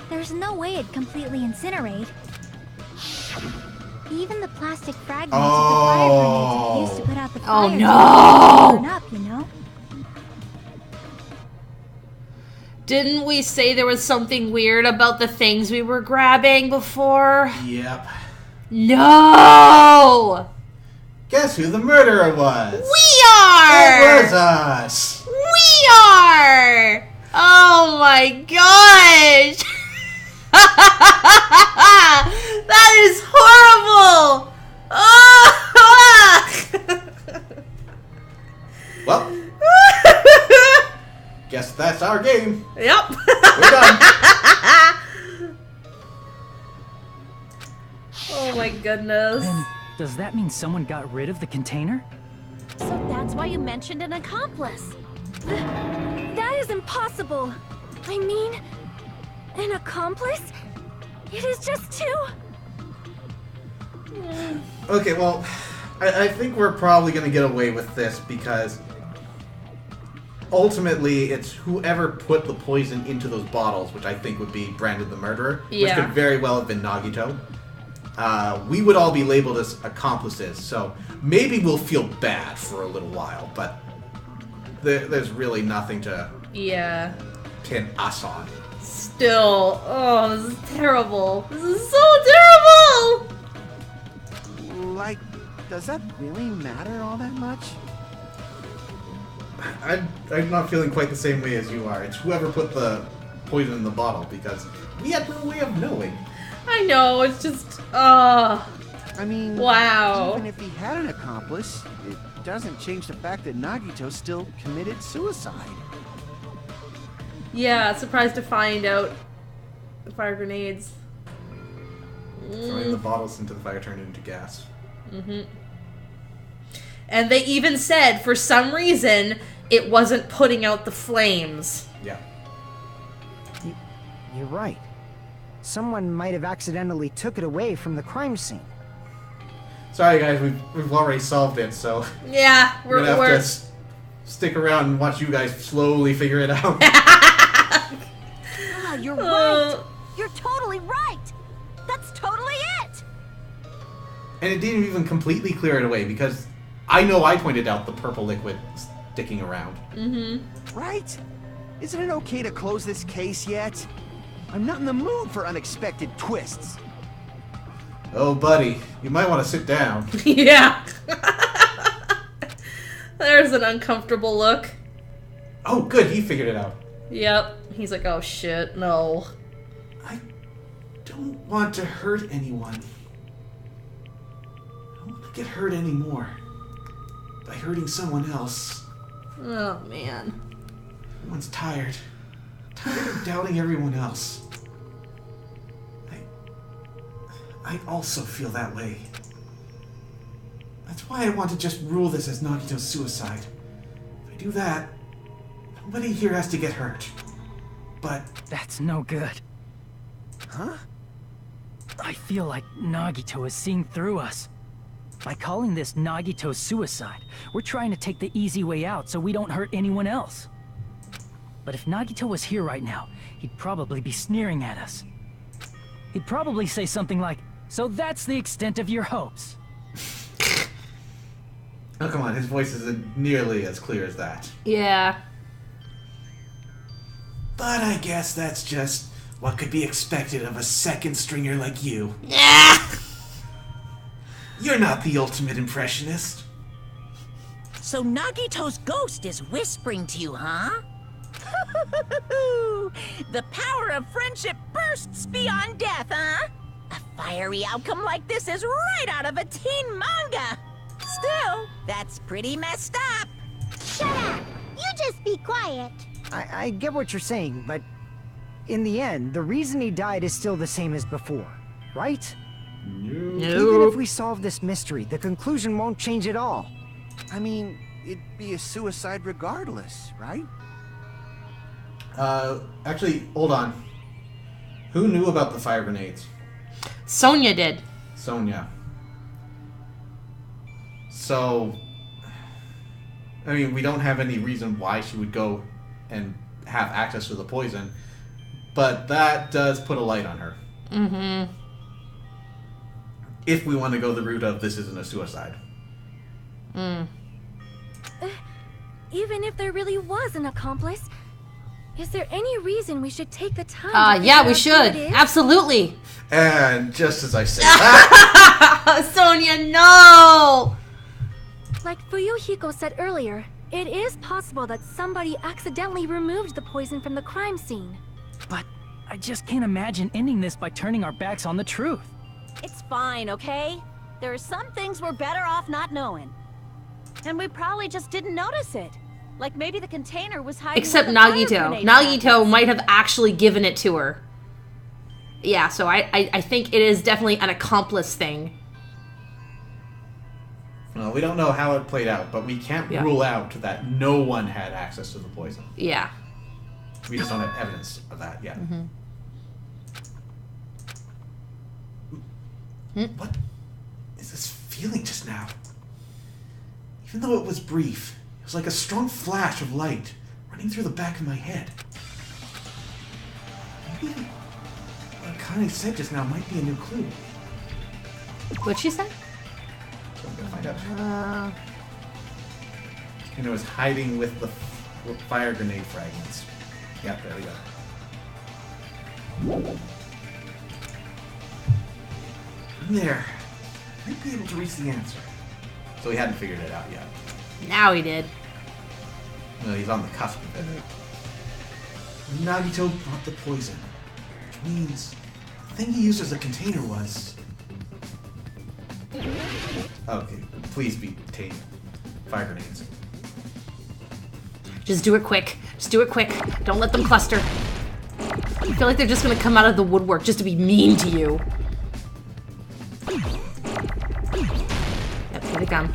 There's no way it'd completely incinerate. Even the plastic fragments of the fire grenades are used to put out the fire. Oh no! Burn up, you know? Didn't we say there was something weird about the things we were grabbing before? Yep. No! Guess who the murderer was? We are! It was us! We are! Oh my gosh! That is horrible! Well, guess that's our game. Yep. We're done. Oh my goodness. Then, does that mean someone got rid of the container? So that's why you mentioned an accomplice. That is impossible. I mean, an accomplice? It is just too... Okay, well, I think we're probably going to get away with this because ultimately it's whoever put the poison into those bottles, which I think would be Brandon the murderer, which Yeah. could very well have been Nagito. We would all be labeled as accomplices, so maybe we'll feel bad for a little while, but there's really nothing to Yeah. pin us on. Still. Oh, this is terrible. This is so terrible! Like, does that really matter all that much? I'm not feeling quite the same way as you are. It's whoever put the poison in the bottle, because we had no way of knowing. I know, it's just. I mean, Wow. even if he had an accomplice, it doesn't change the fact that Nagito still committed suicide. Yeah, surprised to find out the fire grenades. Throwing the bottles into the fire turned into gas. Mm-hmm. And they even said, for some reason, it wasn't putting out the flames. Yeah. You're right. Someone might have accidentally took it away from the crime scene. Sorry guys, we've already solved it, so Yeah, we're gonna have we're to stick around and watch you guys slowly figure it out. Ah, you're right. You're totally right. That's totally it. And it didn't even completely clear it away, because I know I pointed out the purple liquid sticking around. Mm-hmm. Right? Isn't it okay to close this case yet? I'm not in the mood for unexpected twists. Oh, buddy, you might want to sit down. Yeah. There's an uncomfortable look. Oh, good, he figured it out. Yep. He's like, oh shit, no. I don't want to hurt anyone. I don't want to get hurt anymore by hurting someone else. Oh man. Everyone's tired. Tired of doubting everyone else. I also feel that way. That's why I want to just rule this as Nagito's suicide. If I do that, nobody here has to get hurt. But... That's no good. Huh? I feel like Nagito is seeing through us. By calling this Nagito's suicide, we're trying to take the easy way out so we don't hurt anyone else. But if Nagito was here right now, he'd probably be sneering at us. He'd probably say something like, "So that's the extent of your hopes." Oh, come on, his voice isn't nearly as clear as that. Yeah. But I guess that's just what could be expected of a second stringer like you. You're not the ultimate impressionist. So Nagito's ghost is whispering to you, huh? The power of friendship bursts beyond death, huh? A fiery outcome like this is right out of a teen manga. Still, that's pretty messed up. Shut up! You just be quiet. I get what you're saying, but in the end, the reason he died is still the same as before, right? Even if we solve this mystery, the conclusion won't change at all. I mean, it'd be a suicide regardless, right? Actually, hold on. Who knew about the fire grenades? Sonia did. Sonia. So, I mean, we don't have any reason why she would go and have access to the poison, but that does put a light on her. Mm-hmm. if we want to go the route of this isn't a suicide. Even if there really was an accomplice, is there any reason we should take the time to yeah, we figure out who should. it is? Absolutely. And just as I say that... Sonia, no! Like Fuyuhiko said earlier, it is possible that somebody accidentally removed the poison from the crime scene. But I just can't imagine ending this by turning our backs on the truth. It's fine, okay? There are some things we're better off not knowing. And we probably just didn't notice it. Like maybe the container was hiding. Except where the fire Nagito. grenade Nagito packets. might have actually given it to her. Yeah, so I think it is definitely an accomplice thing. Well, we don't know how it played out, but we can't rule out that no one had access to the poison. Yeah. We just don't have evidence of that yet. What is this feeling just now? Even though it was brief, it was like a strong flash of light running through the back of my head. Maybe what Akane said just now might be a new clue. What'd she say? So I'm gonna find out. And it was hiding with the fire grenade fragments. Yep, there we go. I'm there. Might be able to reach the answer. So he hadn't figured it out yet. Now he did. No, he's on the cusp of it. Nagito brought the poison, which means the thing he used as a container was... Okay, please be tame. Fire grenades. Just do it quick. Just do it quick. Don't let them cluster. I feel like they're just gonna come out of the woodwork just to be mean to you. Yep, here they come.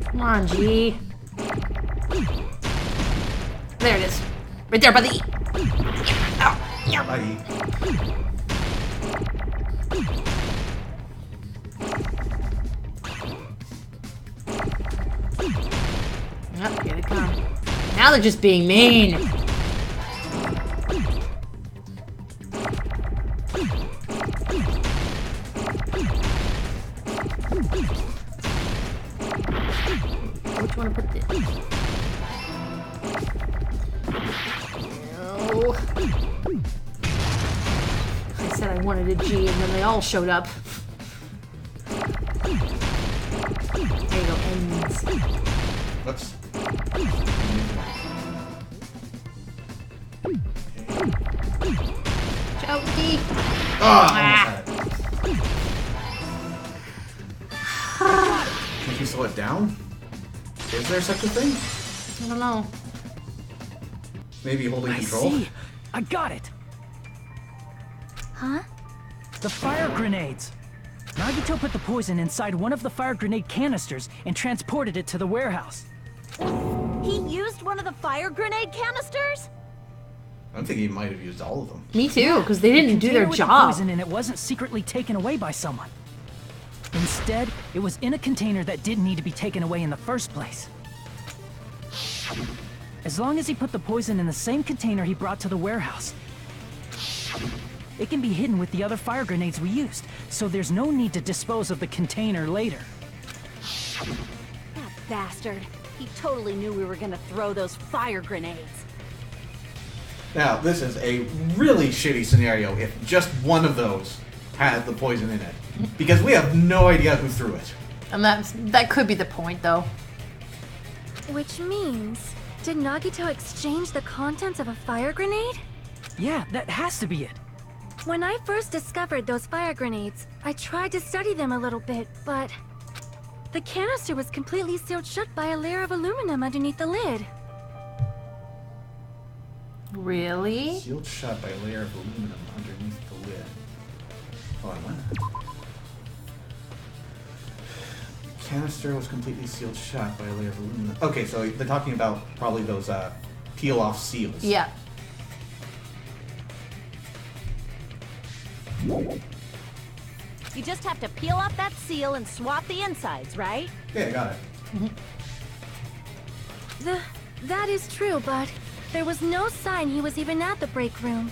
Come on, G. There it is. Right there by the E. Bye. Yep, here they come. Now they're just being mean. Which one to put this? No. I said I wanted a G and then they all showed up. There you go, ends. Whoops. Jokey. Oh, I almost had it. Can you slow it down? Is there such a thing? I don't know. Maybe holding I control? see. I got it. Huh? The fire grenades. Nagito put the poison inside one of the fire grenade canisters and transported it to the warehouse. He used one of the fire grenade canisters? I'm thinking he might have used all of them. Me too, because they didn't do their Container with the job. poison and it wasn't secretly taken away by someone. Instead, it was in a container that didn't need to be taken away in the first place. As long as he put the poison in the same container he brought to the warehouse, it can be hidden with the other fire grenades we used, so there's no need to dispose of the container later. That bastard. He totally knew we were gonna throw those fire grenades. Now, this is a really shitty scenario if just one of those had the poison in it. Because we have no idea who threw it. And that could be the point, though. Which means, did Nagito exchange the contents of a fire grenade? Yeah, that has to be it. When I first discovered those fire grenades, I tried to study them a little bit, but the canister was completely sealed shut by a layer of aluminum underneath the lid. Really? Sealed shut by a layer of aluminum underneath the lid. Hold on, what? Canister was completely sealed shut by a layer of aluminum. Okay, so they're talking about probably those peel-off seals. Yeah. You just have to peel off that seal and swap the insides, right? Yeah, I got it. That is true, but there was no sign he was even at the break room.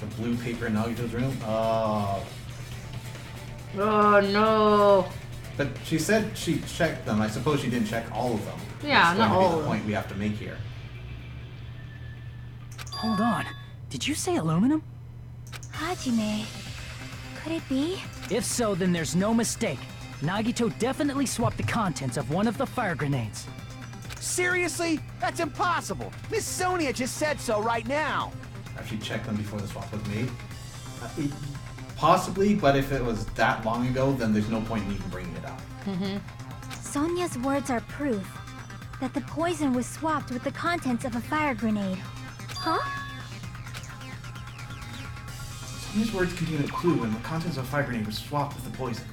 The blue paper in Nagito's room? Oh. Oh no. But she said she checked them. I suppose she didn't check all of them. Yeah, That's not going to all be of the them. point we have to make here. Hold on. Did you say aluminum? Hajime. Could it be? If so, then there's no mistake. Nagito definitely swapped the contents of one of the fire grenades. Seriously? That's impossible. Miss Sonia just said so right now. Have she checked them before the swap was made? Possibly, but if it was that long ago, then there's no point in even bringing it up. Sonia's words are proof that the poison was swapped with the contents of a fire grenade. Huh? These words contain a clue, and the contents of a fire grenade was swapped with the poison.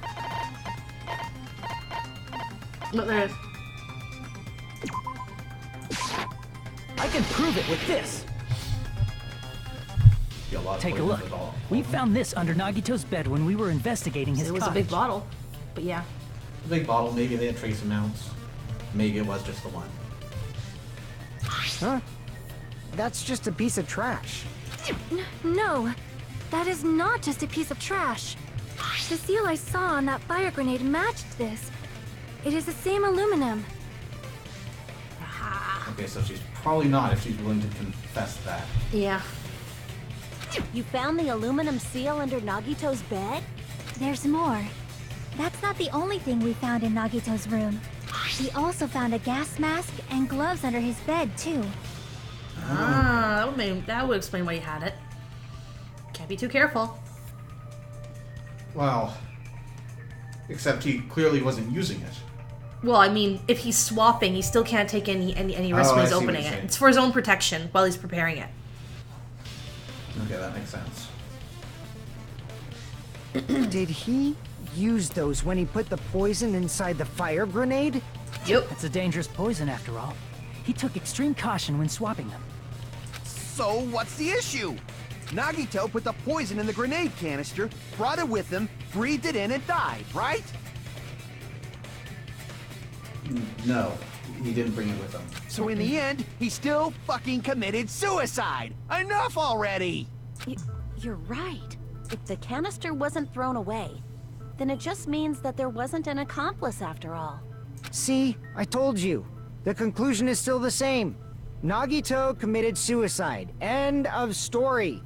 Look, there it is. I can prove it with this. Be a lot of Take a poison look. with all. We found this under Nagito's bed when we were investigating his It was a cottage. big bottle. But yeah. A big bottle, maybe they had trace amounts. Maybe it was just the one. Huh? That's just a piece of trash. No, that is not just a piece of trash. The seal I saw on that fire grenade matched this. It is the same aluminum. Okay, so she's probably not if she's willing to confess that. Yeah. You found the aluminum seal under Nagito's bed? There's more. That's not the only thing we found in Nagito's room. We also found a gas mask and gloves under his bed, too. Ah, that would explain why you had it. Can't be too careful. Well, except he clearly wasn't using it. Well, I mean, if he's swapping, he still can't take any risk when I he's see what opening you're it. saying. It's for his own protection while he's preparing it. Okay, that makes sense. Did he use those when he put the poison inside the fire grenade? Yep. It's a dangerous poison after all. He took extreme caution when swapping them. So what's the issue? Nagito put the poison in the grenade canister, brought it with him, breathed it in, and died, right? No, he didn't bring it with him. So in the end, he still fucking committed suicide. Enough already! You're right. If the canister wasn't thrown away, then it just means that there wasn't an accomplice after all. See, I told you. The conclusion is still the same. Nagito committed suicide. End of story.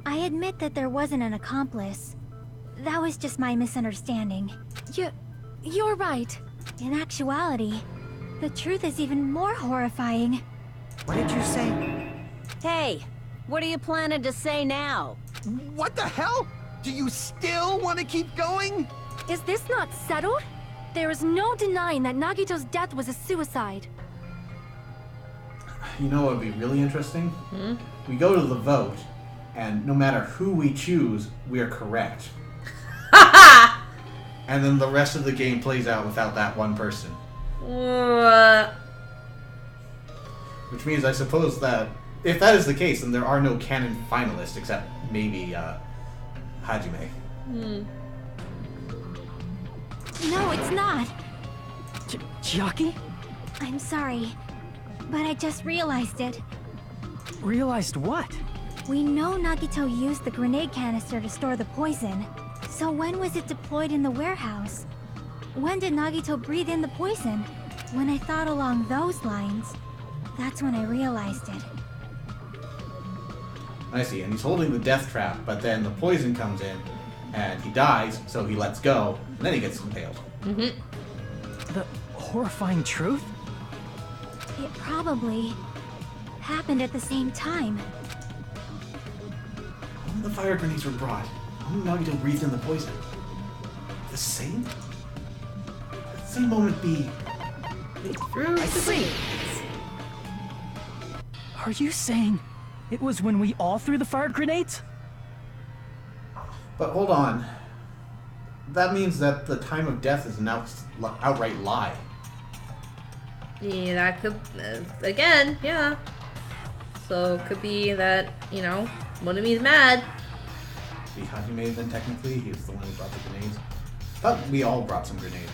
I admit that there wasn't an accomplice. That was just my misunderstanding. You're right. In actuality, the truth is even more horrifying. What did you say? Hey, what are you planning to say now? What the hell? Do you still want to keep going? Is this not settled? There is no denying that Nagito's death was a suicide. You know what would be really interesting? We go to the vote, and no matter who we choose, we are correct. And then the rest of the game plays out without that one person. Which means, I suppose that if that is the case, then there are no canon finalists except maybe Hajime. No, it's not. Chiaki? I'm sorry, but I just realized it. Realized what? We know Nagito used the grenade canister to store the poison. So when was it deployed in the warehouse? When did Nagito breathe in the poison? When I thought along those lines, that's when I realized it. I see, and he's holding the death trap, but then the poison comes in, and he dies, so he lets go, and then he gets impaled. The horrifying truth? It probably happened at the same time. When the fire grenades were brought, when Nagito breathed in the poison, the same? Could the same moment be... I see. Are you saying it was when we all threw the fire grenades? But hold on. That means that the time of death is an outright lie. Yeah, that could... again, yeah. So it could be that, you know, Monomi's mad. He may have been technically. He was the one who brought the grenades. I thought we all brought some grenades.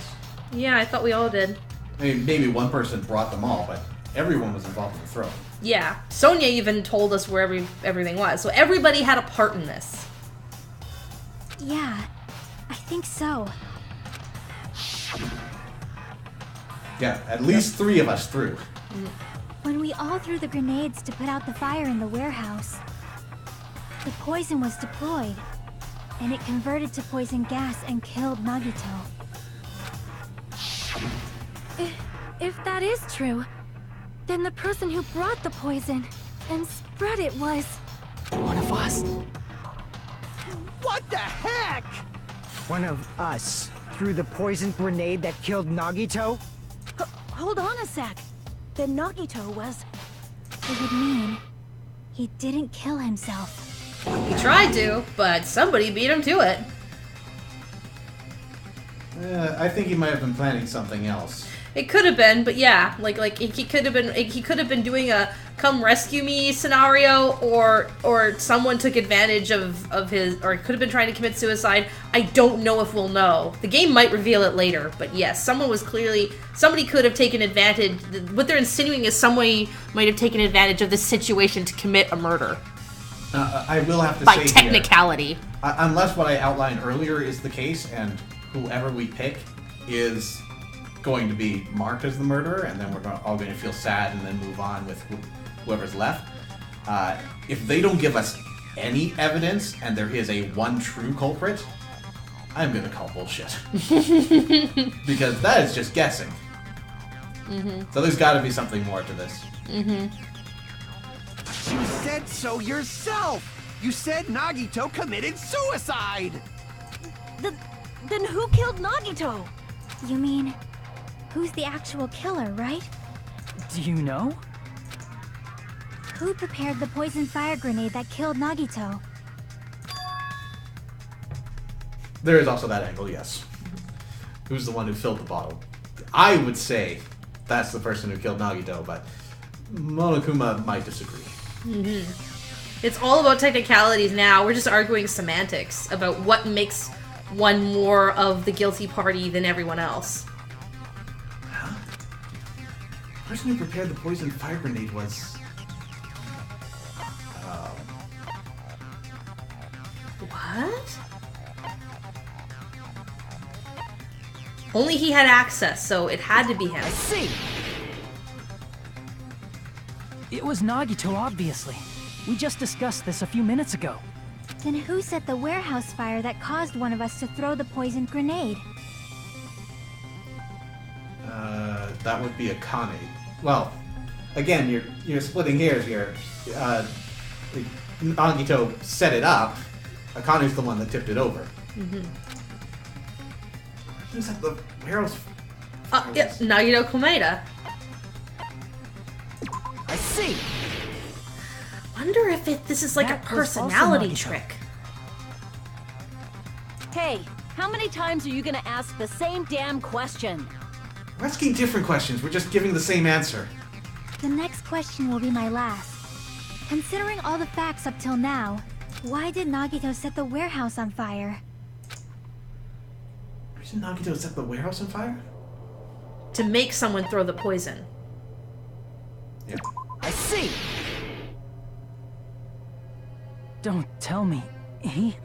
Yeah, I thought we all did. I mean, maybe one person brought them all, but everyone was involved in the throw. Yeah. Sonia even told us where everything was. So everybody had a part in this. Yeah, I think so. Yeah, at least 3 of us threw. When we all threw the grenades to put out the fire in the warehouse, the poison was deployed, and it converted to poison gas and killed Nagito. If that is true, then the person who brought the poison and spread it was... One of us. What the heck? One of us threw the poison grenade that killed Nagito? Hold on a sec. Then Nagito was... It would mean he didn't kill himself. He tried to, but somebody beat him to it. I think he might have been planning something else. It could have been, but yeah, like he could have been doing a come rescue me scenario, or someone took advantage of his, or could have been trying to commit suicide. I don't know if we'll know. The game might reveal it later, but yes, somebody could have taken advantage. What they're insinuating is somebody might have taken advantage of this situation to commit a murder. I will have to by say technicality. Here, unless what I outlined earlier is the case, and whoever we pick is going to be marked as the murderer, and then we're all going to feel sad and then move on with whoever's left. If they don't give us any evidence and there is a one true culprit, I'm going to call bullshit. Because that is just guessing. So there's got to be something more to this. You said so yourself! You said Nagito committed suicide! Then who killed Nagito? You mean, who's the actual killer, right? Do you know? Who prepared the poison fire grenade that killed Nagito? There is also that angle, yes. Who's the one who filled the bottle? I would say that's the person who killed Nagito, but Monokuma might disagree. It's all about technicalities now. We're just arguing semantics about what makes one more of the guilty party than everyone else. Huh? The person who prepared the poison fire grenade was... What? Only he had access, so it had to be him. I see! It was Nagito, obviously. We just discussed this a few minutes ago. Then who set the warehouse fire that caused one of us to throw the poisoned grenade? That would be Akane. Well, again, you're splitting hairs here. Nagito set it up. Akane's the one that tipped it over. Who's at the warehouse? Yeah, Nagito Komeda. I see! Wonder if this is like That a was also personality Nagito. trick. Hey, how many times are you gonna ask the same damn question? We're asking different questions. We're just giving the same answer. The next question will be my last. Considering all the facts up till now, why did Nagito set the warehouse on fire? The reason Nagito set the warehouse on fire? To make someone throw the poison. Yeah. I see! Don't tell me. He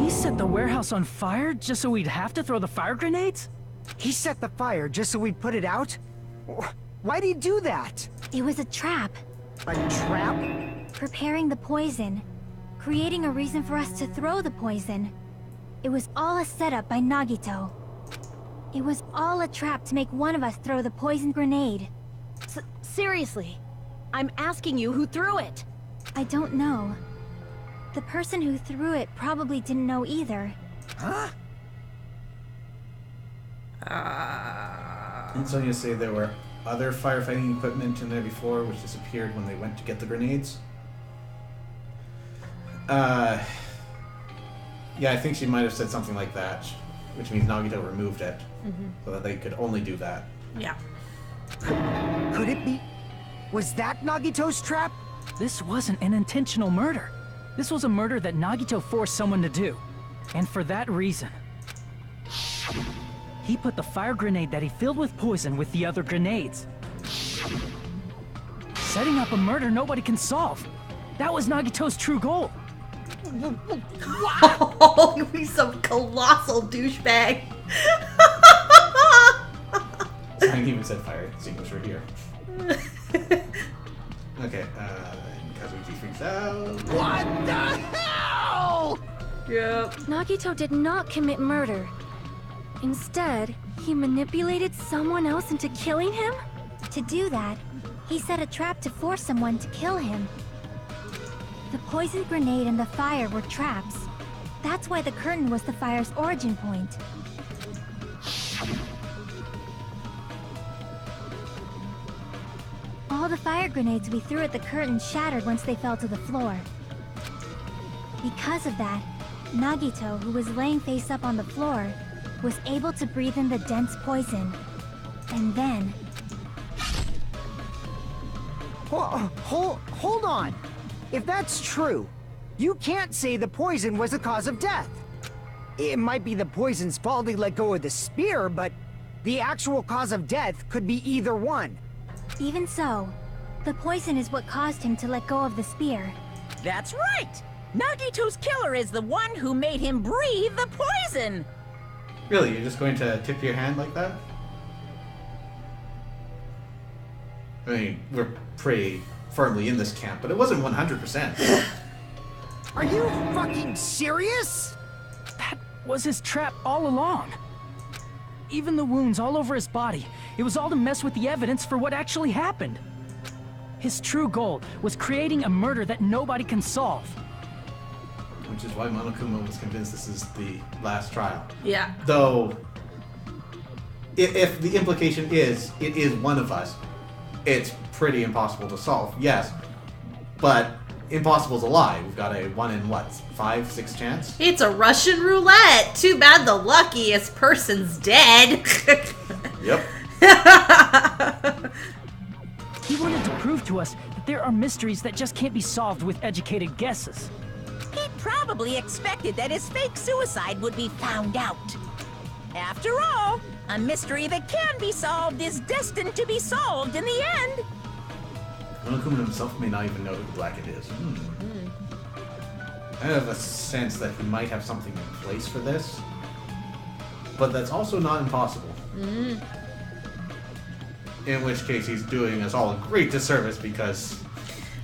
set the warehouse on fire just so we'd have to throw the fire grenades? He set the fire just so we'd put it out? Why'd he do that? It was a trap. A trap? Preparing the poison. Creating a reason for us to throw the poison. It was all a setup by Nagito. It was all a trap to make one of us throw the poison grenade. Seriously, I'm asking you who threw it. I don't know. The person who threw it probably didn't know either. Huh? Didn't Sonia say there were other firefighting equipment in there before, which disappeared when they went to get the grenades? Yeah, I think she might have said something like that, which means Nagito removed it, so that they could only do that. Yeah. Could it be? Was that Nagito's trap? This wasn't an intentional murder. This was a murder that Nagito forced someone to do. And for that reason, he put the fire grenade that he filled with poison with the other grenades. Setting up a murder nobody can solve. That was Nagito's true goal. Wow, you're some colossal douchebag. I haven't even said fire extinguisher here. Okay, Kazuki freaks out. What the hell? Yep. Nagito did not commit murder. Instead, he manipulated someone else into killing him? To do that, he set a trap to force someone to kill him. The poison grenade and the fire were traps. That's why the curtain was the fire's origin point. All the fire grenades we threw at the curtain shattered once they fell to the floor. Because of that, Nagito, who was laying face up on the floor, was able to breathe in the dense poison. And then... Hold on. If that's true, you can't say the poison was the cause of death. It might be the poison's fault he let go of the spear, but the actual cause of death could be either one. Even so, the poison is what caused him to let go of the spear. That's right! Nagito's killer is the one who made him breathe the poison! Really, you're just going to tip your hand like that? I mean, we're pretty firmly in this camp, but it wasn't 100%. Are you fucking serious? That was his trap all along. Even the wounds all over his body, it was all to mess with the evidence for what actually happened. His true goal was creating a murder that nobody can solve. Which is why Monokuma was convinced this is the last trial. Yeah. Though, if the implication is, it is one of us, it's pretty impossible to solve, yes. But impossible's a lie. We've got a 1 in, what, 5, 6 chance? It's a Russian roulette. Too bad the luckiest person's dead. Yep. He wanted to prove to us that there are mysteries that just can't be solved with educated guesses. He probably expected that his fake suicide would be found out. After all, a mystery that can be solved is destined to be solved in the end. Monokuma himself may not even know who Blackett is. I have a sense that he might have something in place for this, but that's also not impossible. In which case he's doing us all a great disservice because...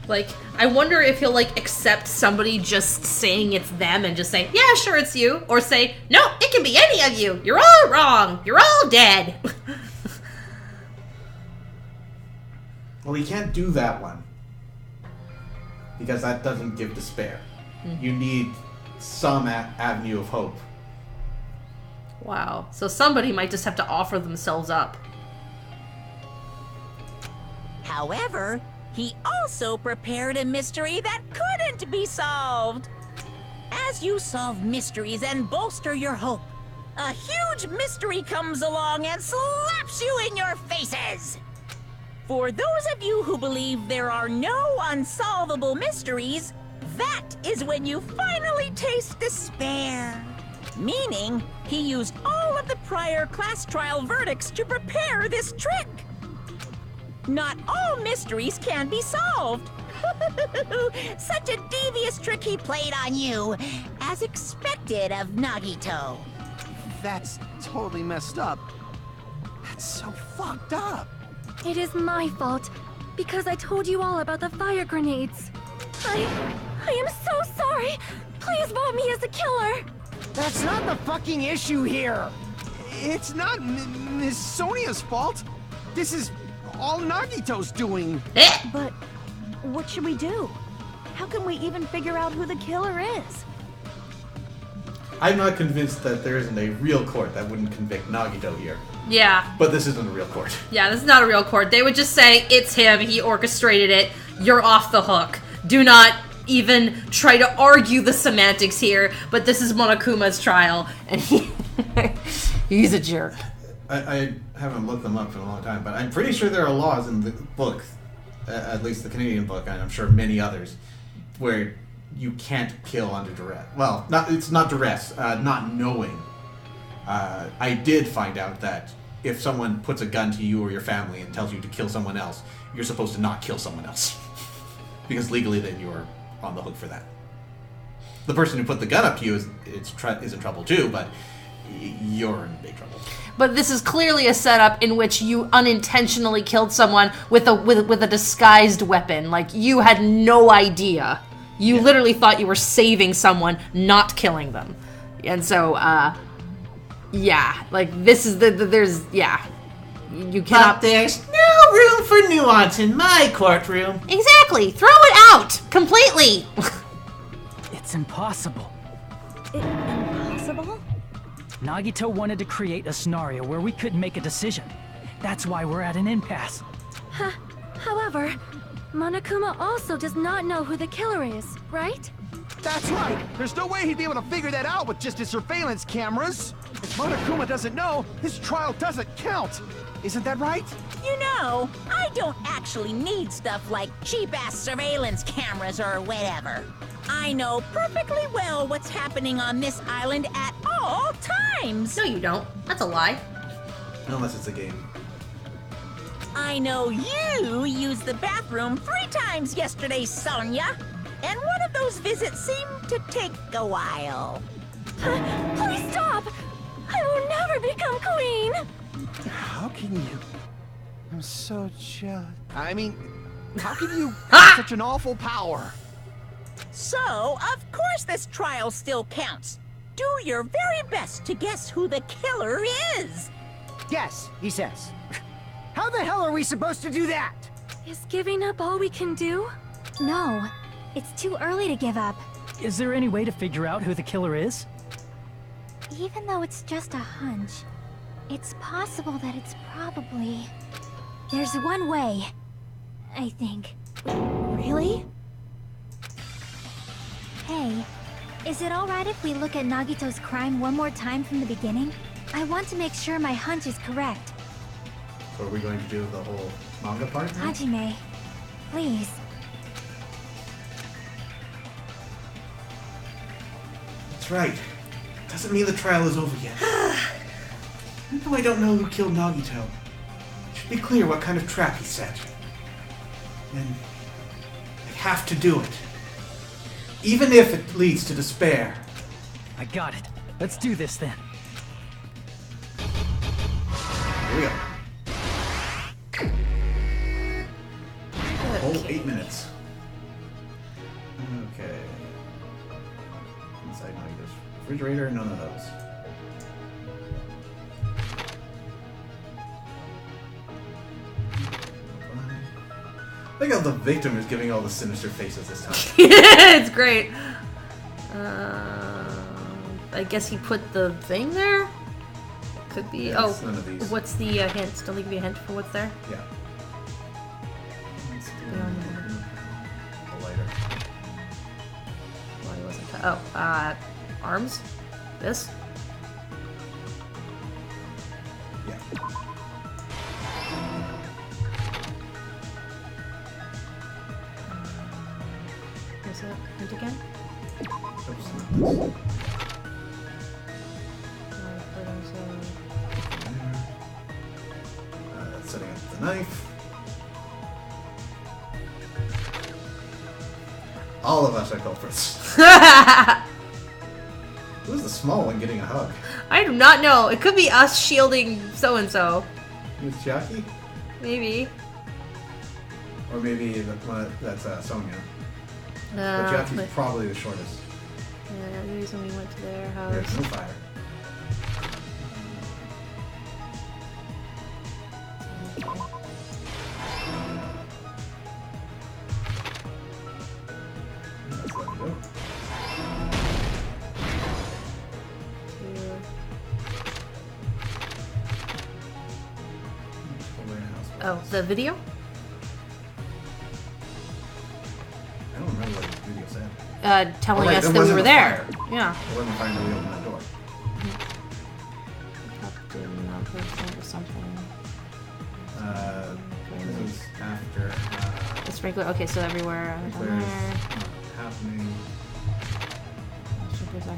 Like, I wonder if he'll, like, accept somebody just saying it's them and just say, yeah, sure, it's you. Or say, no, it can be any of you. You're all wrong. You're all dead. Well, he can't do that one. Because that doesn't give despair. You need some avenue of hope. Wow. So somebody might just have to offer themselves up. However, he also prepared a mystery that couldn't be solved. As you solve mysteries and bolster your hope, a huge mystery comes along and slaps you in your faces. For those of you who believe there are no unsolvable mysteries, that is when you finally taste despair. Meaning, he used all of the prior class trial verdicts to prepare this trick. Not all mysteries can be solved. Such a devious trick he played on you, as expected of Nagito. That's totally messed up. That's so fucked up. It is my fault, because I told you all about the fire grenades. I am so sorry. Please vote me as the killer. That's not the fucking issue here. It's not Miss Sonia's fault. This is all Nagito's doing. But what should we do? How can we even figure out who the killer is? I'm not convinced that there isn't a real court that wouldn't convict Nagito here. Yeah. But this isn't a real court. Yeah, this is not a real court. They would just say, it's him, he orchestrated it, you're off the hook. Do not even try to argue the semantics here, but this is Monokuma's trial, and he's a jerk. I haven't looked them up in a long time, but I'm pretty sure there are laws in the book at least the Canadian book, and I'm sure many others, where you can't kill under duress. Well, it's not duress, not knowing. I did find out that if someone puts a gun to you or your family and tells you to kill someone else, you're supposed to not kill someone else. Because legally then you're on the hook for that. The person who put the gun up to you is in trouble too, but you're in big trouble. But this is clearly a setup in which you unintentionally killed someone with a disguised weapon. Like, you had no idea. You literally thought you were saving someone, not killing them. And so, yeah. Like, this is there's, yeah. You cannot... But there's no room for nuance in my courtroom. Exactly! Throw it out! Completely! It's impossible. Impossible? Nagito wanted to create a scenario where we couldn't make a decision. That's why we're at an impasse. However, Monokuma also does not know who the killer is, right? That's right! There's no way he'd be able to figure that out with just his surveillance cameras! If Monokuma doesn't know, his trial doesn't count! Isn't that right? You know, I don't actually need stuff like cheap-ass surveillance cameras or whatever. I know perfectly well what's happening on this island at all times. No, you don't. That's a lie. Unless it's a game. I know you used the bathroom 3 times yesterday, Sonia. And one of those visits seemed to take a while. Please stop! I will never become queen! How can you? I'm so jealous. I mean, how can you have such an awful power? So, of course this trial still counts. Do your very best to guess who the killer is. Yes, he says. How the hell are we supposed to do that? Is giving up all we can do? No, it's too early to give up. Is there any way to figure out who the killer is? Even though it's just a hunch, it's possible that it's probably... There's one way, I think. Really? Hey, is it alright if we look at Nagito's crime one more time from the beginning? I want to make sure my hunch is correct. So are we going to do the whole manga part now? Hajime, please. That's right. Doesn't mean the trial is over yet. Even though I don't know who killed Nagito, it should be clear what kind of trap he set. And I have to do it. Even if it leads to despair. I got it. Let's do this then. Here we go. A whole 8 minutes. Okay. Inside Nagito's refrigerator, none of those. Look how the victim is giving all the sinister faces this time. It's great. I guess he put the thing there? Could be. Yeah, oh, none of these. What's the hint? Don't they give you a hint for what's there? Yeah. The lighter. Well, he wasn't arms? This? Yeah. What's that hint again? Oops. Setting up the knife. All of us are culprits. Who's the small one getting a hug? I do not know. It could be us shielding so-and-so. With Chiaki? Maybe. Or maybe that's Sonya. But Chiaki's probably the shortest. Yeah, maybe when we went to their house. There's no fire. Let's let it go. Oh, the video? I don't remember what this video said. Telling Oh, right, us there that we wasn't were a there. fire. Yeah. There wasn't a fire until we opened that door. Or something. This is after. The sprinkler. Okay, so everywhere. Sprinklers happening.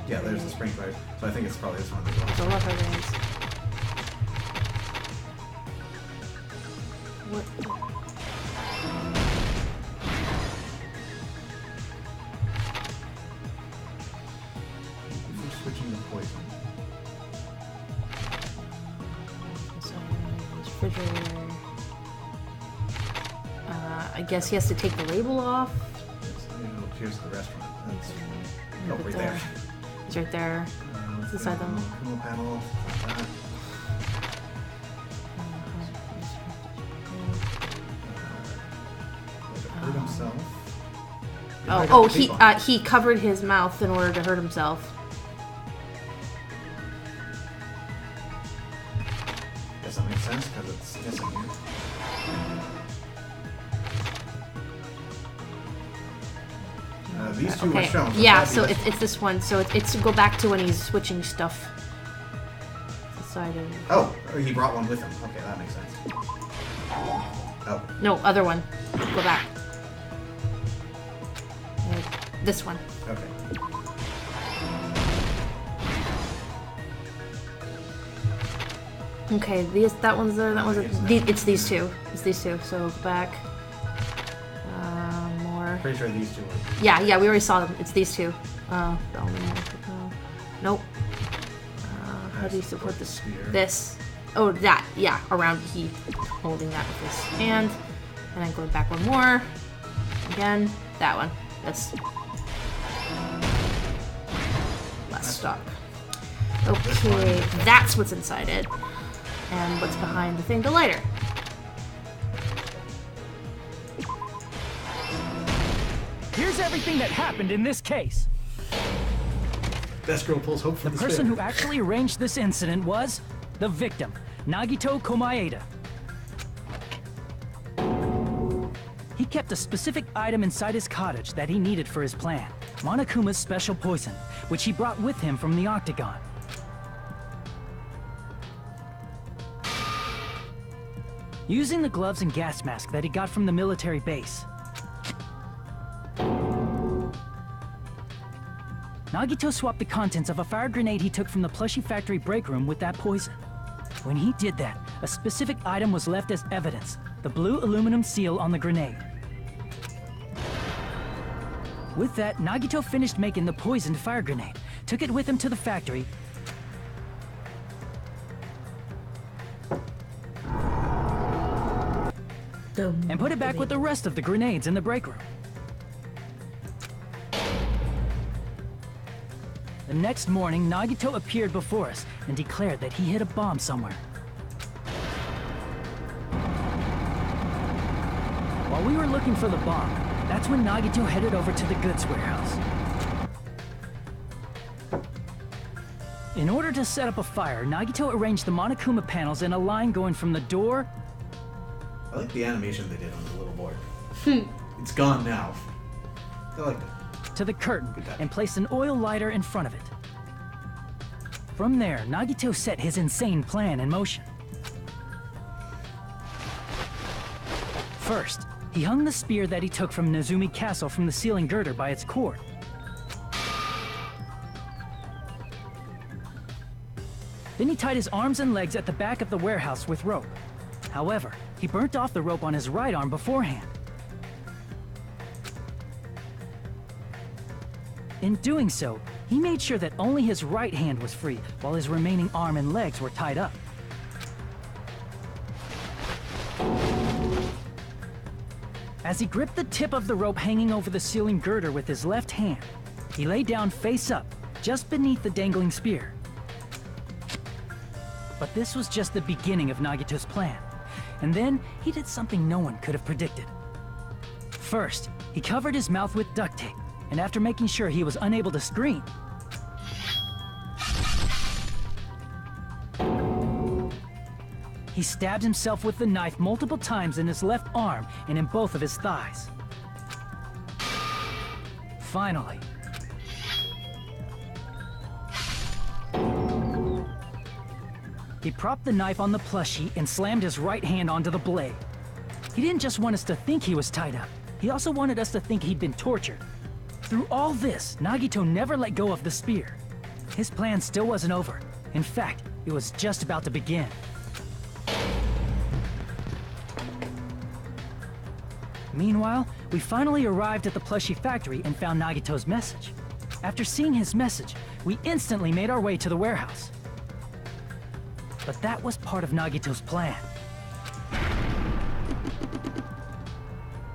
Yeah, there's the sprinkler. So I think it's probably this one as well. So look where it is. What? We're switching to poison. Refrigerator. I guess he has to take the label off. Here's the restaurant. That's Right right there. It's right there. It's inside the Kumo panel. Hurt himself. Oh, he covered his mouth in order to hurt himself. Guess that makes sense because it's missing here. These two were shown. Yeah, so it's this one. So it's to go back to when he's switching stuff. Decided. Oh, he brought one with him. Okay, that makes sense. Oh. No, other one. Go back. This one. Okay. Okay, that one's there. That one's it's these two. It's these two. So back. More. Pretty sure these two were. Yeah, we already saw them. It's these two. Nope. How do you support this? This. Oh, that. Yeah, around he holding that with his hand. And then going back one more. Again, that one. This. Last stock. Okay, that's what's inside it. And what's behind the thing? The lighter. Here's everything that happened in this case. Best girl pulls hope for the person who actually arranged this incident was the victim, Nagito Komaeda. He kept a specific item inside his cottage that he needed for his plan, Monokuma's special poison, which he brought with him from the Octagon. Using the gloves and gas mask that he got from the military base, Nagito swapped the contents of a fire grenade he took from the plushie factory break room with that poison. When he did that, a specific item was left as evidence, the blue aluminum seal on the grenade. With that, Nagito finished making the poisoned fire grenade, took it with him to the factory, and put it back with the rest of the grenades in the break room. The next morning, Nagito appeared before us and declared that he hid a bomb somewhere. While we were looking for the bomb, that's when Nagito headed over to the goods warehouse. In order to set up a fire, Nagito arranged the Monokuma panels in a line going from the door... I like the animation they did on the little board. It's gone now. I like it. ...to the curtain and placed an oil lighter in front of it. From there, Nagito set his insane plan in motion. First, he hung the spear that he took from Nezumi Castle from the ceiling girder by its cord. Then he tied his arms and legs at the back of the warehouse with rope. However, he burnt off the rope on his right arm beforehand. In doing so, he made sure that only his right hand was free, while his remaining arm and legs were tied up. As he gripped the tip of the rope hanging over the ceiling girder with his left hand, he lay down face up, just beneath the dangling spear. But this was just the beginning of Nagito's plan. And then, he did something no one could have predicted. First, he covered his mouth with duct tape, and after making sure he was unable to scream, he stabbed himself with the knife multiple times in his left arm and in both of his thighs. Finally, he propped the knife on the plushie and slammed his right hand onto the blade. He didn't just want us to think he was tied up. He also wanted us to think he'd been tortured. Through all this, Nagito never let go of the spear. His plan still wasn't over. In fact, it was just about to begin. Meanwhile, we finally arrived at the plushie factory and found Nagito's message. After seeing his message, we instantly made our way to the warehouse. But that was part of Nagito's plan.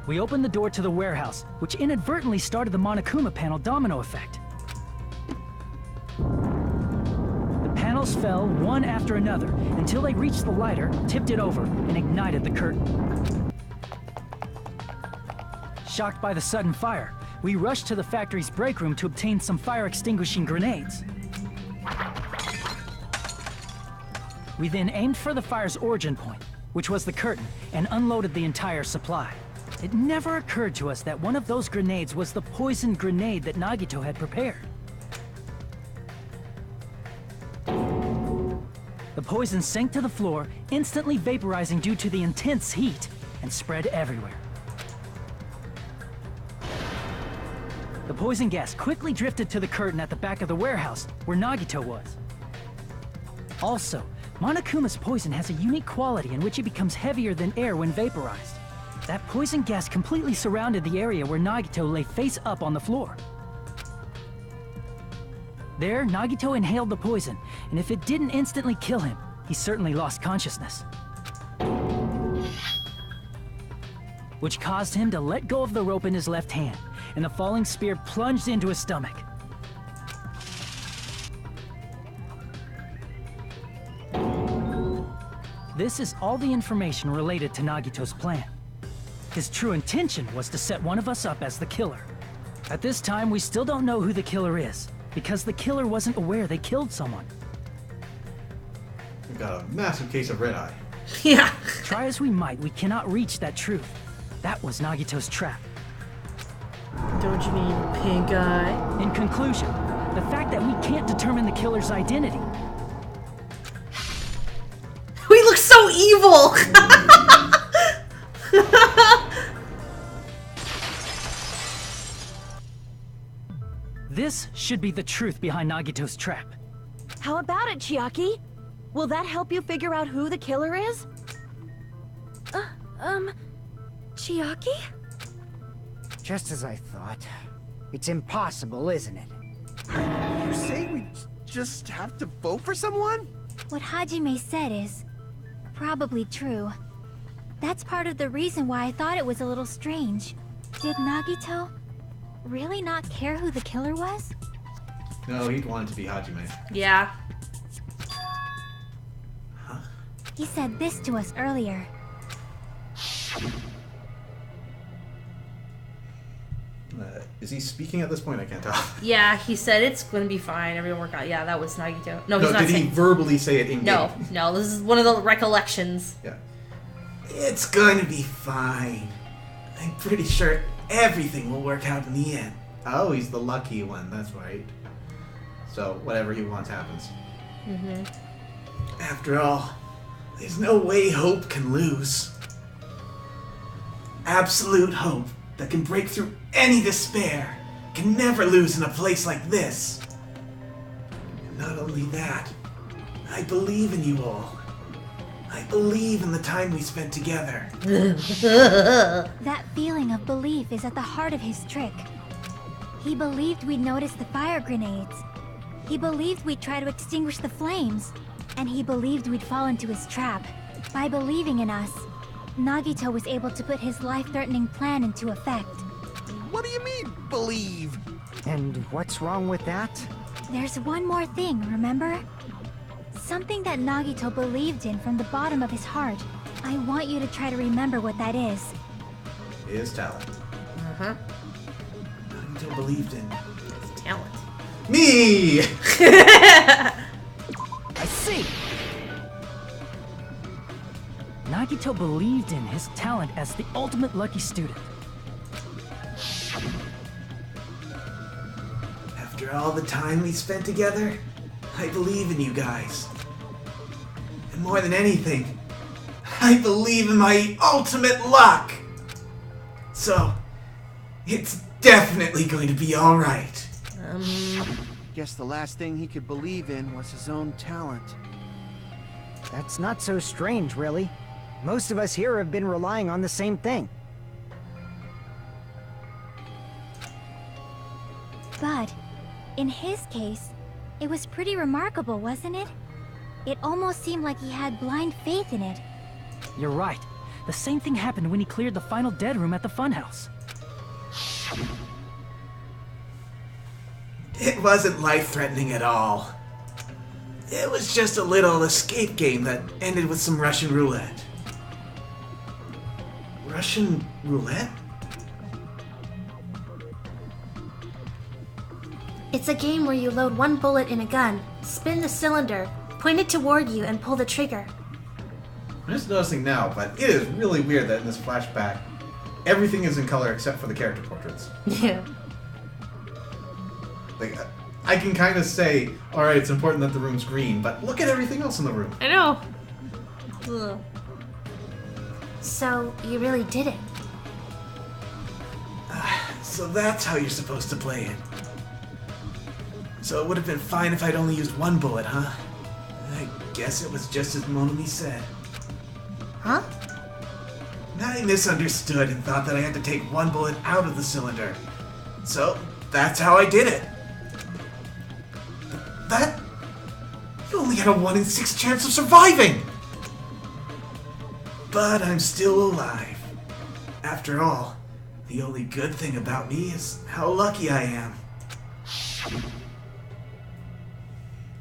We opened the door to the warehouse, which inadvertently started the Monokuma panel domino effect. The panels fell one after another until they reached the lighter, tipped it over, and ignited the curtain. Shocked by the sudden fire, we rushed to the factory's break room to obtain some fire-extinguishing grenades. We then aimed for the fire's origin point, which was the curtain, and unloaded the entire supply. It never occurred to us that one of those grenades was the poisoned grenade that Nagito had prepared. The poison sank to the floor, instantly vaporizing due to the intense heat, and spread everywhere. The poison gas quickly drifted to the curtain at the back of the warehouse, where Nagito was. Also, Monokuma's poison has a unique quality in which it becomes heavier than air when vaporized. That poison gas completely surrounded the area where Nagito lay face up on the floor. There, Nagito inhaled the poison, and if it didn't instantly kill him, he certainly lost consciousness. Which caused him to let go of the rope in his left hand, and the falling spear plunged into his stomach. This is all the information related to Nagito's plan. His true intention was to set one of us up as the killer. At this time, we still don't know who the killer is, because the killer wasn't aware they killed someone. We've got a massive case of red eye. Yeah. Try as we might, we cannot reach that truth. That was Nagito's trap. Don't you mean pink eye? In conclusion, the fact that we can't determine the killer's identity. We look so evil! This should be the truth behind Nagito's trap. How about it, Chiaki? Will that help you figure out who the killer is? Chiaki? Just as I thought. It's impossible, isn't it? You say we just have to vote for someone? What Hajime said is probably true. That's part of the reason why I thought it was a little strange. Did Nagito really not care who the killer was? No, he'd want it to be Hajime. Yeah. Huh? He said this to us earlier. Is he speaking at this point? I can't tell. Yeah, he said it's going to be fine. Everyone work out. Yeah, that was Nagito. No, he's No, not did he saying. verbally say it in No, game? no, this is one of the recollections. Yeah. It's going to be fine. I'm pretty sure everything will work out in the end. Oh, he's the lucky one. That's right. So, whatever he wants happens. Mm-hmm. After all, there's no way hope can lose. Absolute hope that can break through any despair can never lose in a place like this. And not only that, I believe in you all. I believe in the time we spent together. That feeling of belief is at the heart of his trick. He believed we'd notice the fire grenades. He believed we'd try to extinguish the flames. And he believed we'd fall into his trap. By believing in us, Nagito was able to put his life-threatening plan into effect. What do you mean, believe? And what's wrong with that? There's one more thing, remember? Something that Nagito believed in from the bottom of his heart. I want you to try to remember what that is. His talent. Uh-huh. Nagito believed in His talent. me! I see! Nagito believed in his talent as the ultimate lucky student. After all the time we spent together, I believe in you guys. And more than anything, I believe in my ultimate luck! So, It's definitely going to be alright. Guess the last thing he could believe in was his own talent. That's not so strange, really. Most of us here have been relying on the same thing. But, in his case, it was pretty remarkable, wasn't it? It almost seemed like he had blind faith in it. You're right. The same thing happened when he cleared the final dead room at the funhouse. It wasn't life-threatening at all. It was just a little escape game that ended with some Russian roulette. Russian roulette? It's a game where you load one bullet in a gun, spin the cylinder, point it toward you, and pull the trigger. I'm just noticing now, but it is really weird that in this flashback, everything is in color except for the character portraits. Yeah. Like, I can kind of say, alright, it's important that the room's green, but look at everything else in the room. I know. Ugh. So, you really did it. So that's how you're supposed to play it. So it would have been fine if I'd only used one bullet, huh? I guess it was just as Monami said. Huh? I misunderstood and thought that I had to take one bullet out of the cylinder. So, that's how I did it. That... You only had a 1 in 6 chance of surviving! But I'm still alive. After all, the only good thing about me is how lucky I am.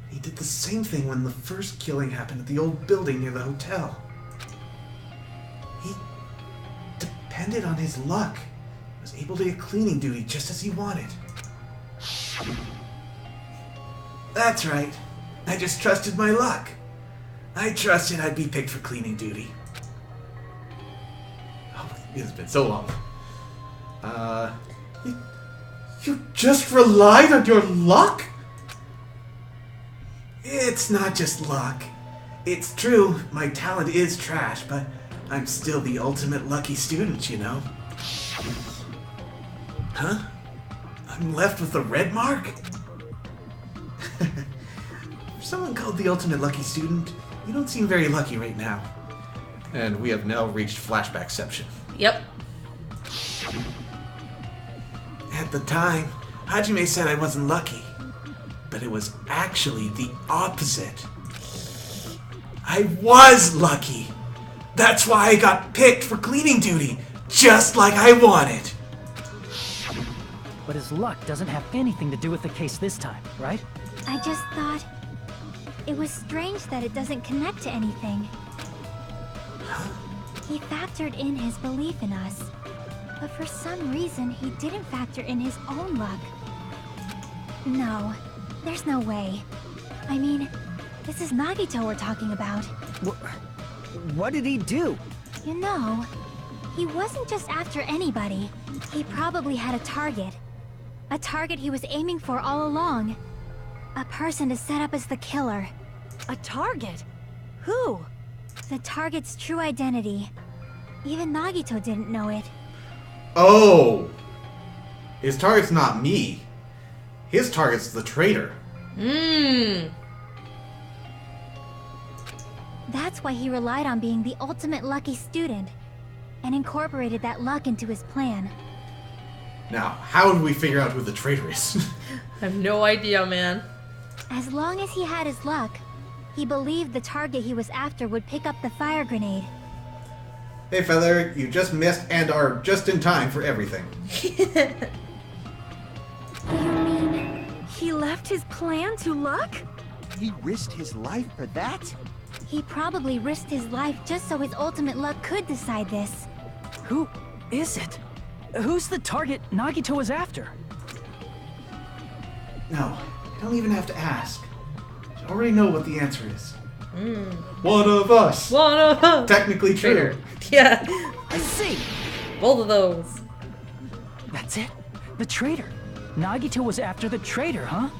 He did the same thing when the first killing happened at the old building near the hotel. He depended on his luck. Was able to get cleaning duty just as he wanted. That's right. I just trusted my luck. I trusted I'd be picked for cleaning duty. Oh, it's been so long. You just relied on your luck? It's not just luck. It's true, my talent is trash, but I'm still the ultimate lucky student, you know? Huh? I'm left with a red mark? For someone called the ultimate lucky student, you don't seem very lucky right now. And we have now reached flashbackception. Yep. At the time, Hajime said I wasn't lucky. But it was actually the opposite. I was lucky. That's why I got picked for cleaning duty, just like I wanted. But his luck doesn't have anything to do with the case this time, right? I just thought... It was strange that it doesn't connect to anything. He factored in his belief in us. But for some reason, he didn't factor in his own luck. No, there's no way. I mean, this is Nagito we're talking about. What did he do? You know, he wasn't just after anybody. He probably had a target. A target he was aiming for all along. A person to set up as the killer. A target? Who? The target's true identity. Even Nagito didn't know it. Oh! His target's not me. His target's the traitor. That's why he relied on being the ultimate lucky student, and incorporated that luck into his plan. Now, how do we figure out who the traitor is? I have no idea, man. As long as he had his luck, he believed the target he was after would pick up the fire grenade. Hey, Feather, you just missed and are just in time for everything. You mean he left his plan to luck? He risked his life for that? He probably risked his life just so his ultimate luck could decide this. Who is it? Who's the target Nagito was after? No, I don't even have to ask. I already know what the answer is. One of us. One of us. Technically true. Yeah. I see. Both of those. That's it. The traitor. Nagito was after the traitor, huh?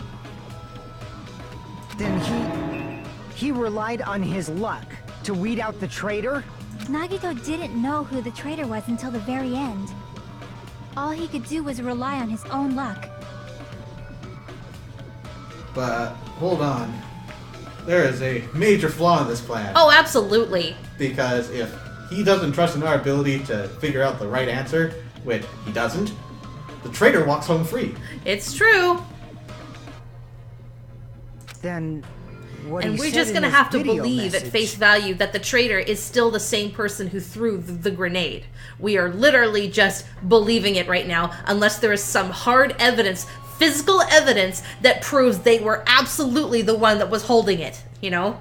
Then he relied on his luck to weed out the traitor? Nagito didn't know who the traitor was until the very end. all he could do was rely on his own luck. But hold on. There is a major flaw in this plan. Oh, absolutely. Because if he doesn't trust in our ability to figure out the right answer, which he doesn't, the traitor walks home free. It's true. Then what And he we're said just in gonna his have to video believe at message- face value that the traitor is still the same person who threw the grenade. We are literally just believing it right now, unless there is some hard evidence, physical evidence, that proves they were absolutely the one that was holding it, you know?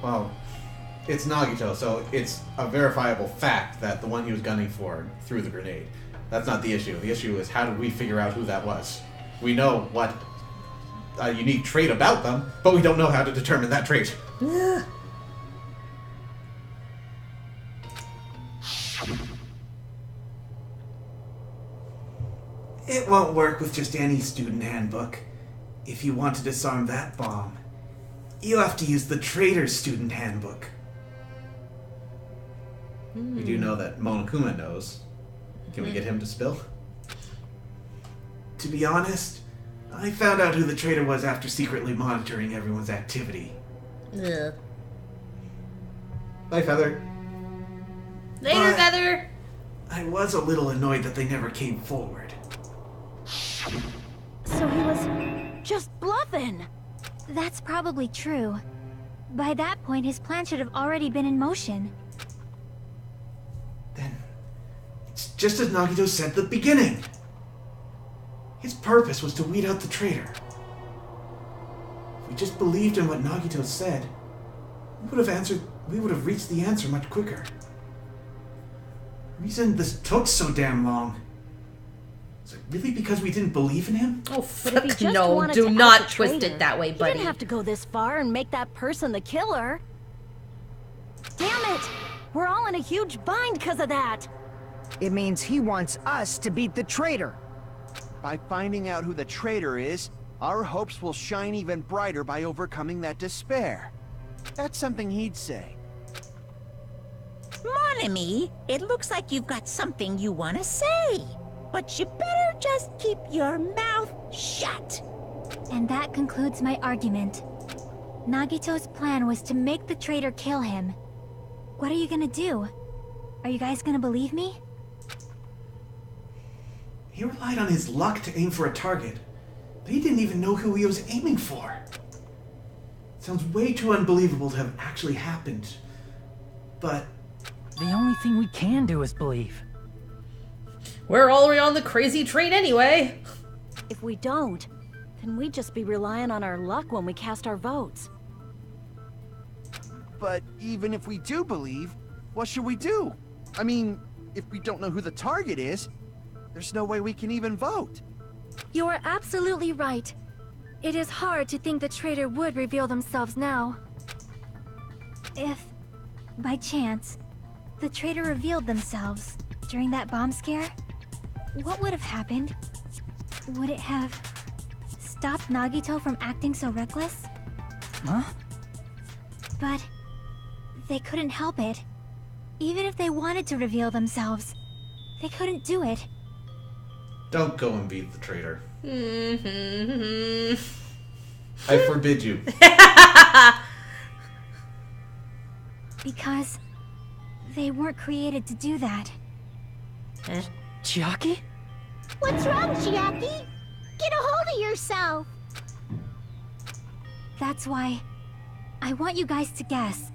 Well, it's Nagito, so it's a verifiable fact that the one he was gunning for threw the grenade. That's not the issue. The issue is how did we figure out who that was? We know what a unique trait about them, but we don't know how to determine that trait. It won't work with just any student handbook. If you want to disarm that bomb, you have to use the traitor's student handbook. We do know that Monokuma knows. Can we get him to spill? To be honest, I found out who the traitor was after secretly monitoring everyone's activity. Ugh. Bye, Feather. Later, But Feather. I was a little annoyed that they never came forward. So he was just bluffing. That's probably true. By that point, his plan should have already been in motion. Then, it's just as Nagito said at the beginning. His purpose was to weed out the traitor. If we just believed in what Nagito said, we would have reached the answer much quicker. The reason this took so damn long, is it really because we didn't believe in him? Oh, But if he fuck just no. wanted Do to not out the twist traitor, it that way, He buddy. didn't have to go this far and make that person the killer. Damn it! We're all in a huge bind because of that. It means he wants us to beat the traitor. By finding out who the traitor is, our hopes will shine even brighter by overcoming that despair. That's something he'd say. Mon ami, it looks like you've got something you want to say. But you better just keep your mouth shut. And that concludes my argument. Nagito's plan was to make the traitor kill him. What are you gonna do? Are you guys gonna believe me? He relied on his luck to aim for a target, but he didn't even know who he was aiming for. Sounds way too unbelievable to have actually happened. But The only thing we can do is believe. We're already on the crazy train anyway. If we don't, then we'd just be relying on our luck when we cast our votes. But even if we do believe, what should we do? I mean, if we don't know who the target is, there's no way we can even vote. You are absolutely right. It is hard to think the traitor would reveal themselves now. If, by chance, the traitor revealed themselves during that bomb scare, what would have happened? Would it have stopped Nagito from acting so reckless? Huh? But they couldn't help it. Even if they wanted to reveal themselves, they couldn't do it. don't go and beat the traitor. Mm-hmm. I forbid you. Because they weren't created to do that. Chiaki? What's wrong, Chiaki? Get a hold of yourself! That's why I want you guys to guess.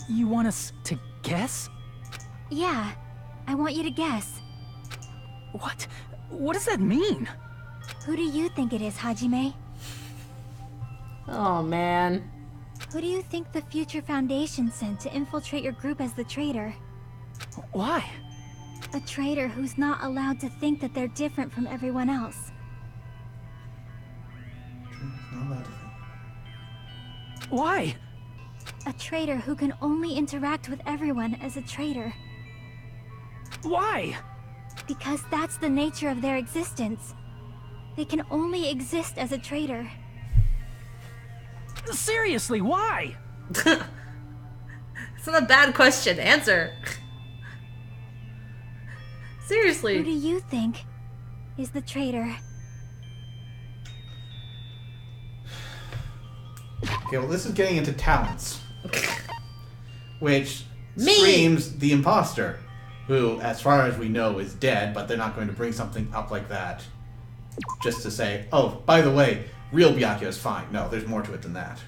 You want us to guess? Yeah, I want you to guess. What? What does that mean? Who do you think it is, Hajime? Oh, man. Who do you think the Future Foundation sent to infiltrate your group as the traitor? Why? A traitor who's not allowed to think that they're different from everyone else. Not allowed to think. Why? A traitor who can only interact with everyone as a traitor. Why? Because that's the nature of their existence. They can only exist as a traitor. Seriously, why? It's not a bad question. Answer. Seriously. Who do you think is the traitor? Okay, well, this is getting into talents. Which Me! screams the imposter, who, as far as we know, is dead, but they're not going to bring something up like that just to say, oh, by the way, real Byakuya is fine. No, there's more to it than that.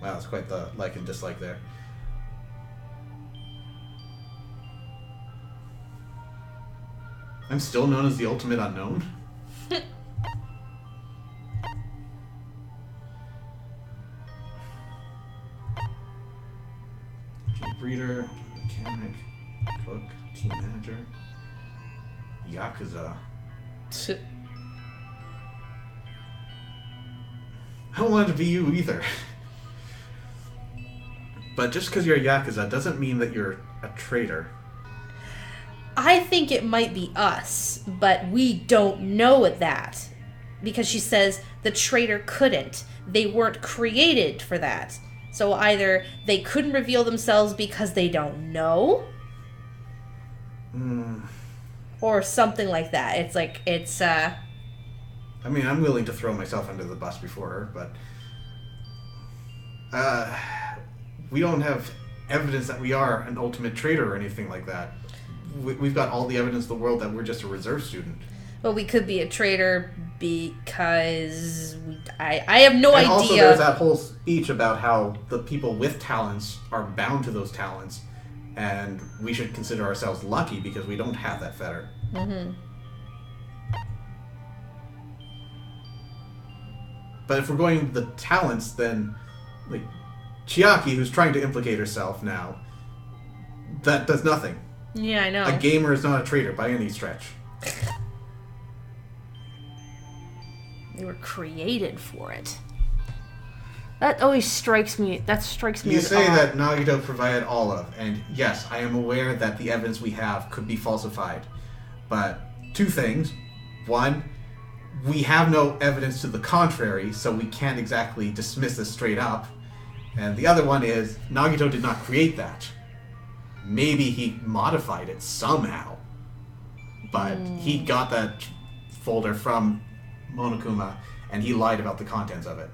Wow, that's quite the like and dislike there. I'm still known as the ultimate unknown? Breeder, mechanic, cook, team manager, Yakuza. I don't want it to be you either. But just because you're a Yakuza doesn't mean that you're a traitor. I think it might be us, but we don't know that. Because she says the traitor couldn't. They weren't created for that. So either they couldn't reveal themselves because they don't know, or something like that. It's like, it's, I mean, I'm willing to throw myself under the bus before her, but we don't have evidence that we are an ultimate traitor or anything like that. We've got all the evidence in the world that we're just a reserve student. Well, we could be a traitor because I have no idea. And also there's that whole speech about how the people with talents are bound to those talents, and we should consider ourselves lucky because we don't have that fetter. Mm-hmm. But if we're going with the talents, then, like, Chiaki, who's trying to implicate herself now, that does nothing. Yeah, I know. A gamer is not a traitor by any stretch. They were created for it. That always strikes me. That strikes me. You as say odd. that Nagito provided all of, and yes, I am aware that the evidence we have could be falsified. But two things. One, we have no evidence to the contrary, so we can't exactly dismiss this straight up. And the other one is, Nagito did not create that. Maybe he modified it somehow. But he got that folder from Monokuma, and he lied about the contents of it.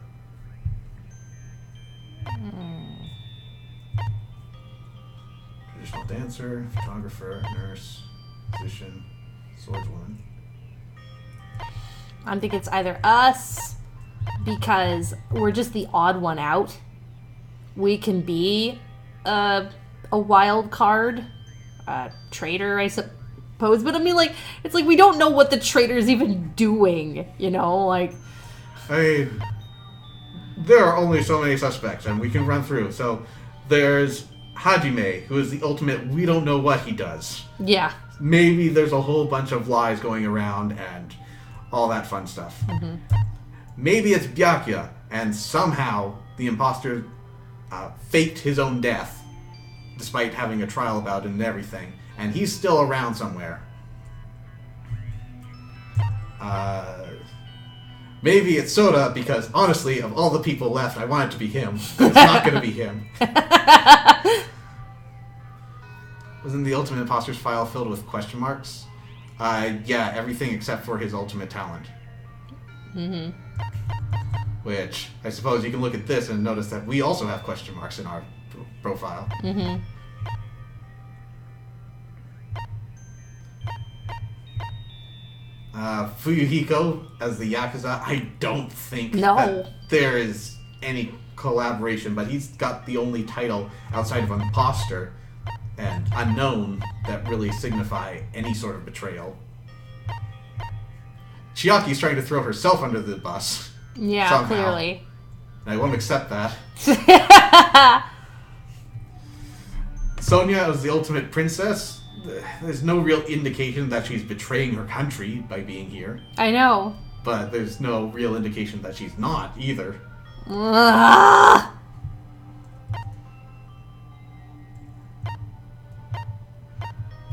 Traditional dancer, photographer, nurse, physician, swordswoman. I think it's either us, because we're just the odd one out. We can be a wild card, a traitor, I suppose. But I mean, like, it's like we don't know what the traitor's even doing, you know? Like, I mean, there are only so many suspects, and we can run through. So, there's Hajime, who is the ultimate, we don't know what he does. yeah. Maybe there's a whole bunch of lies going around and all that fun stuff. Mm-hmm. Maybe it's Byakuya, and somehow the imposter faked his own death, despite having a trial about it and everything, and he's still around somewhere. Maybe it's Soda, because honestly, of all the people left, I want it to be him. But it's not going to be him. Wasn't the Ultimate Imposter's file filled with question marks? Yeah, everything except for his ultimate talent. Mm-hmm. Which, I suppose you can look at this and notice that we also have question marks in our profile. Mm-hmm. Fuyuhiko as the Yakuza, I don't think No. that there is any collaboration, but he's got the only title outside of Imposter and Unknown that really signify any sort of betrayal. Chiaki's trying to throw herself under the bus. Yeah, somehow. clearly. And I won't accept that. Sonia as the ultimate princess, there's no real indication that she's betraying her country by being here. I know. But there's no real indication that she's not either. Ugh.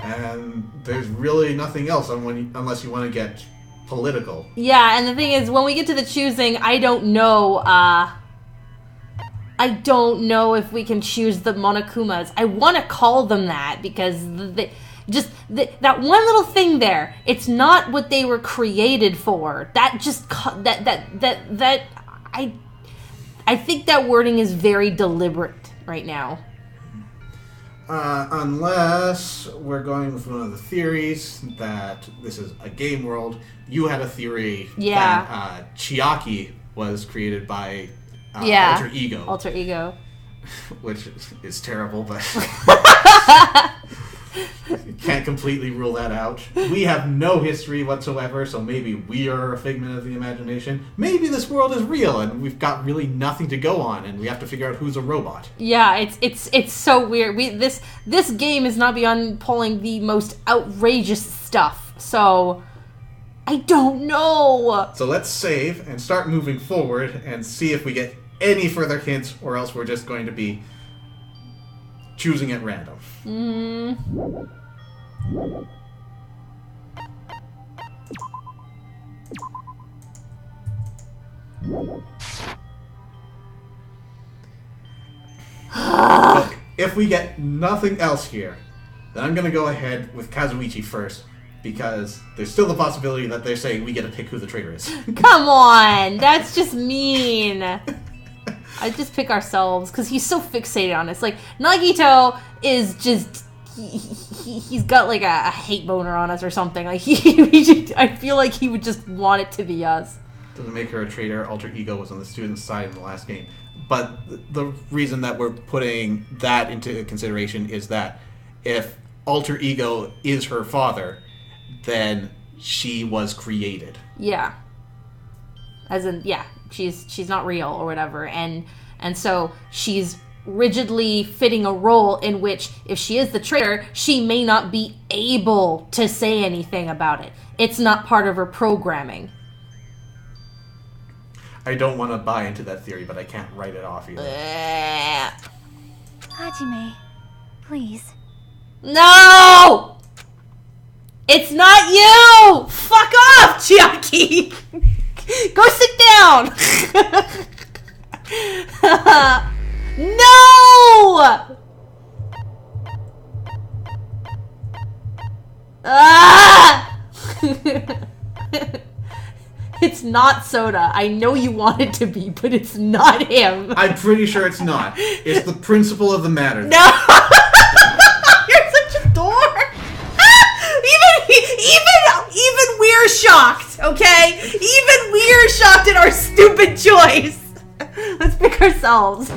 And there's really nothing else unless you want to get political. Yeah, and the thing is, when we get to the choosing, I don't know, I don't know if we can choose the Monokumas. I want to call them that because that one little thing there, it's not what they were created for. That just I think that wording is very deliberate right now. Unless we're going with one of the theories that this is a game world. You had a theory that Chiaki was created by Alter Ego. Alter Ego. Which is terrible, but can't completely rule that out. We have no history whatsoever, so maybe we are a figment of the imagination. Maybe this world is real, and we've got really nothing to go on, and we have to figure out who's a robot. Yeah, it's so weird. This game is not beyond pulling the most outrageous stuff, so I don't know. So let's save and start moving forward and see if we get any further hints, or else we're just going to be choosing at random. Look, if we get nothing else here, then I'm going to go ahead with Kazuichi first, because there's still the possibility that they're saying we get to pick who the traitor is. Come on, that's just mean. I just pick ourselves because he's so fixated on us. Like, Nagito is just he's got like a hate boner on us or something. Like I feel like he would just want it to be us. Doesn't make her a traitor. Alter Ego was on the student's side in the last game. But the reason that we're putting that into consideration is that if Alter Ego is her father, then she was created. Yeah. As in, yeah, she's not real or whatever, and so she's rigidly fitting a role in which, if she is the traitor, she may not be able to say anything about it. It's not part of her programming. I don't want to buy into that theory, but I can't write it off either. Hajime, please. No! It's not you! Fuck off, Chiaki! Go sit down! No! Ah! It's not Soda. I know you want it to be, but it's not him. I'm pretty sure it's not. It's the principle of the matter. No! You're such a dork! Even we're shocked, okay? Even we're shocked at our stupid choice. Let's pick ourselves.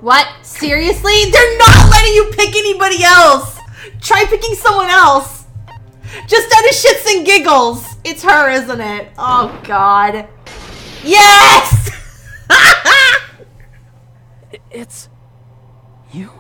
What? Seriously? They're not letting you pick anybody else. Try picking someone else. Just out of shits and giggles. It's her, isn't it? Oh, God. Yes! It's you?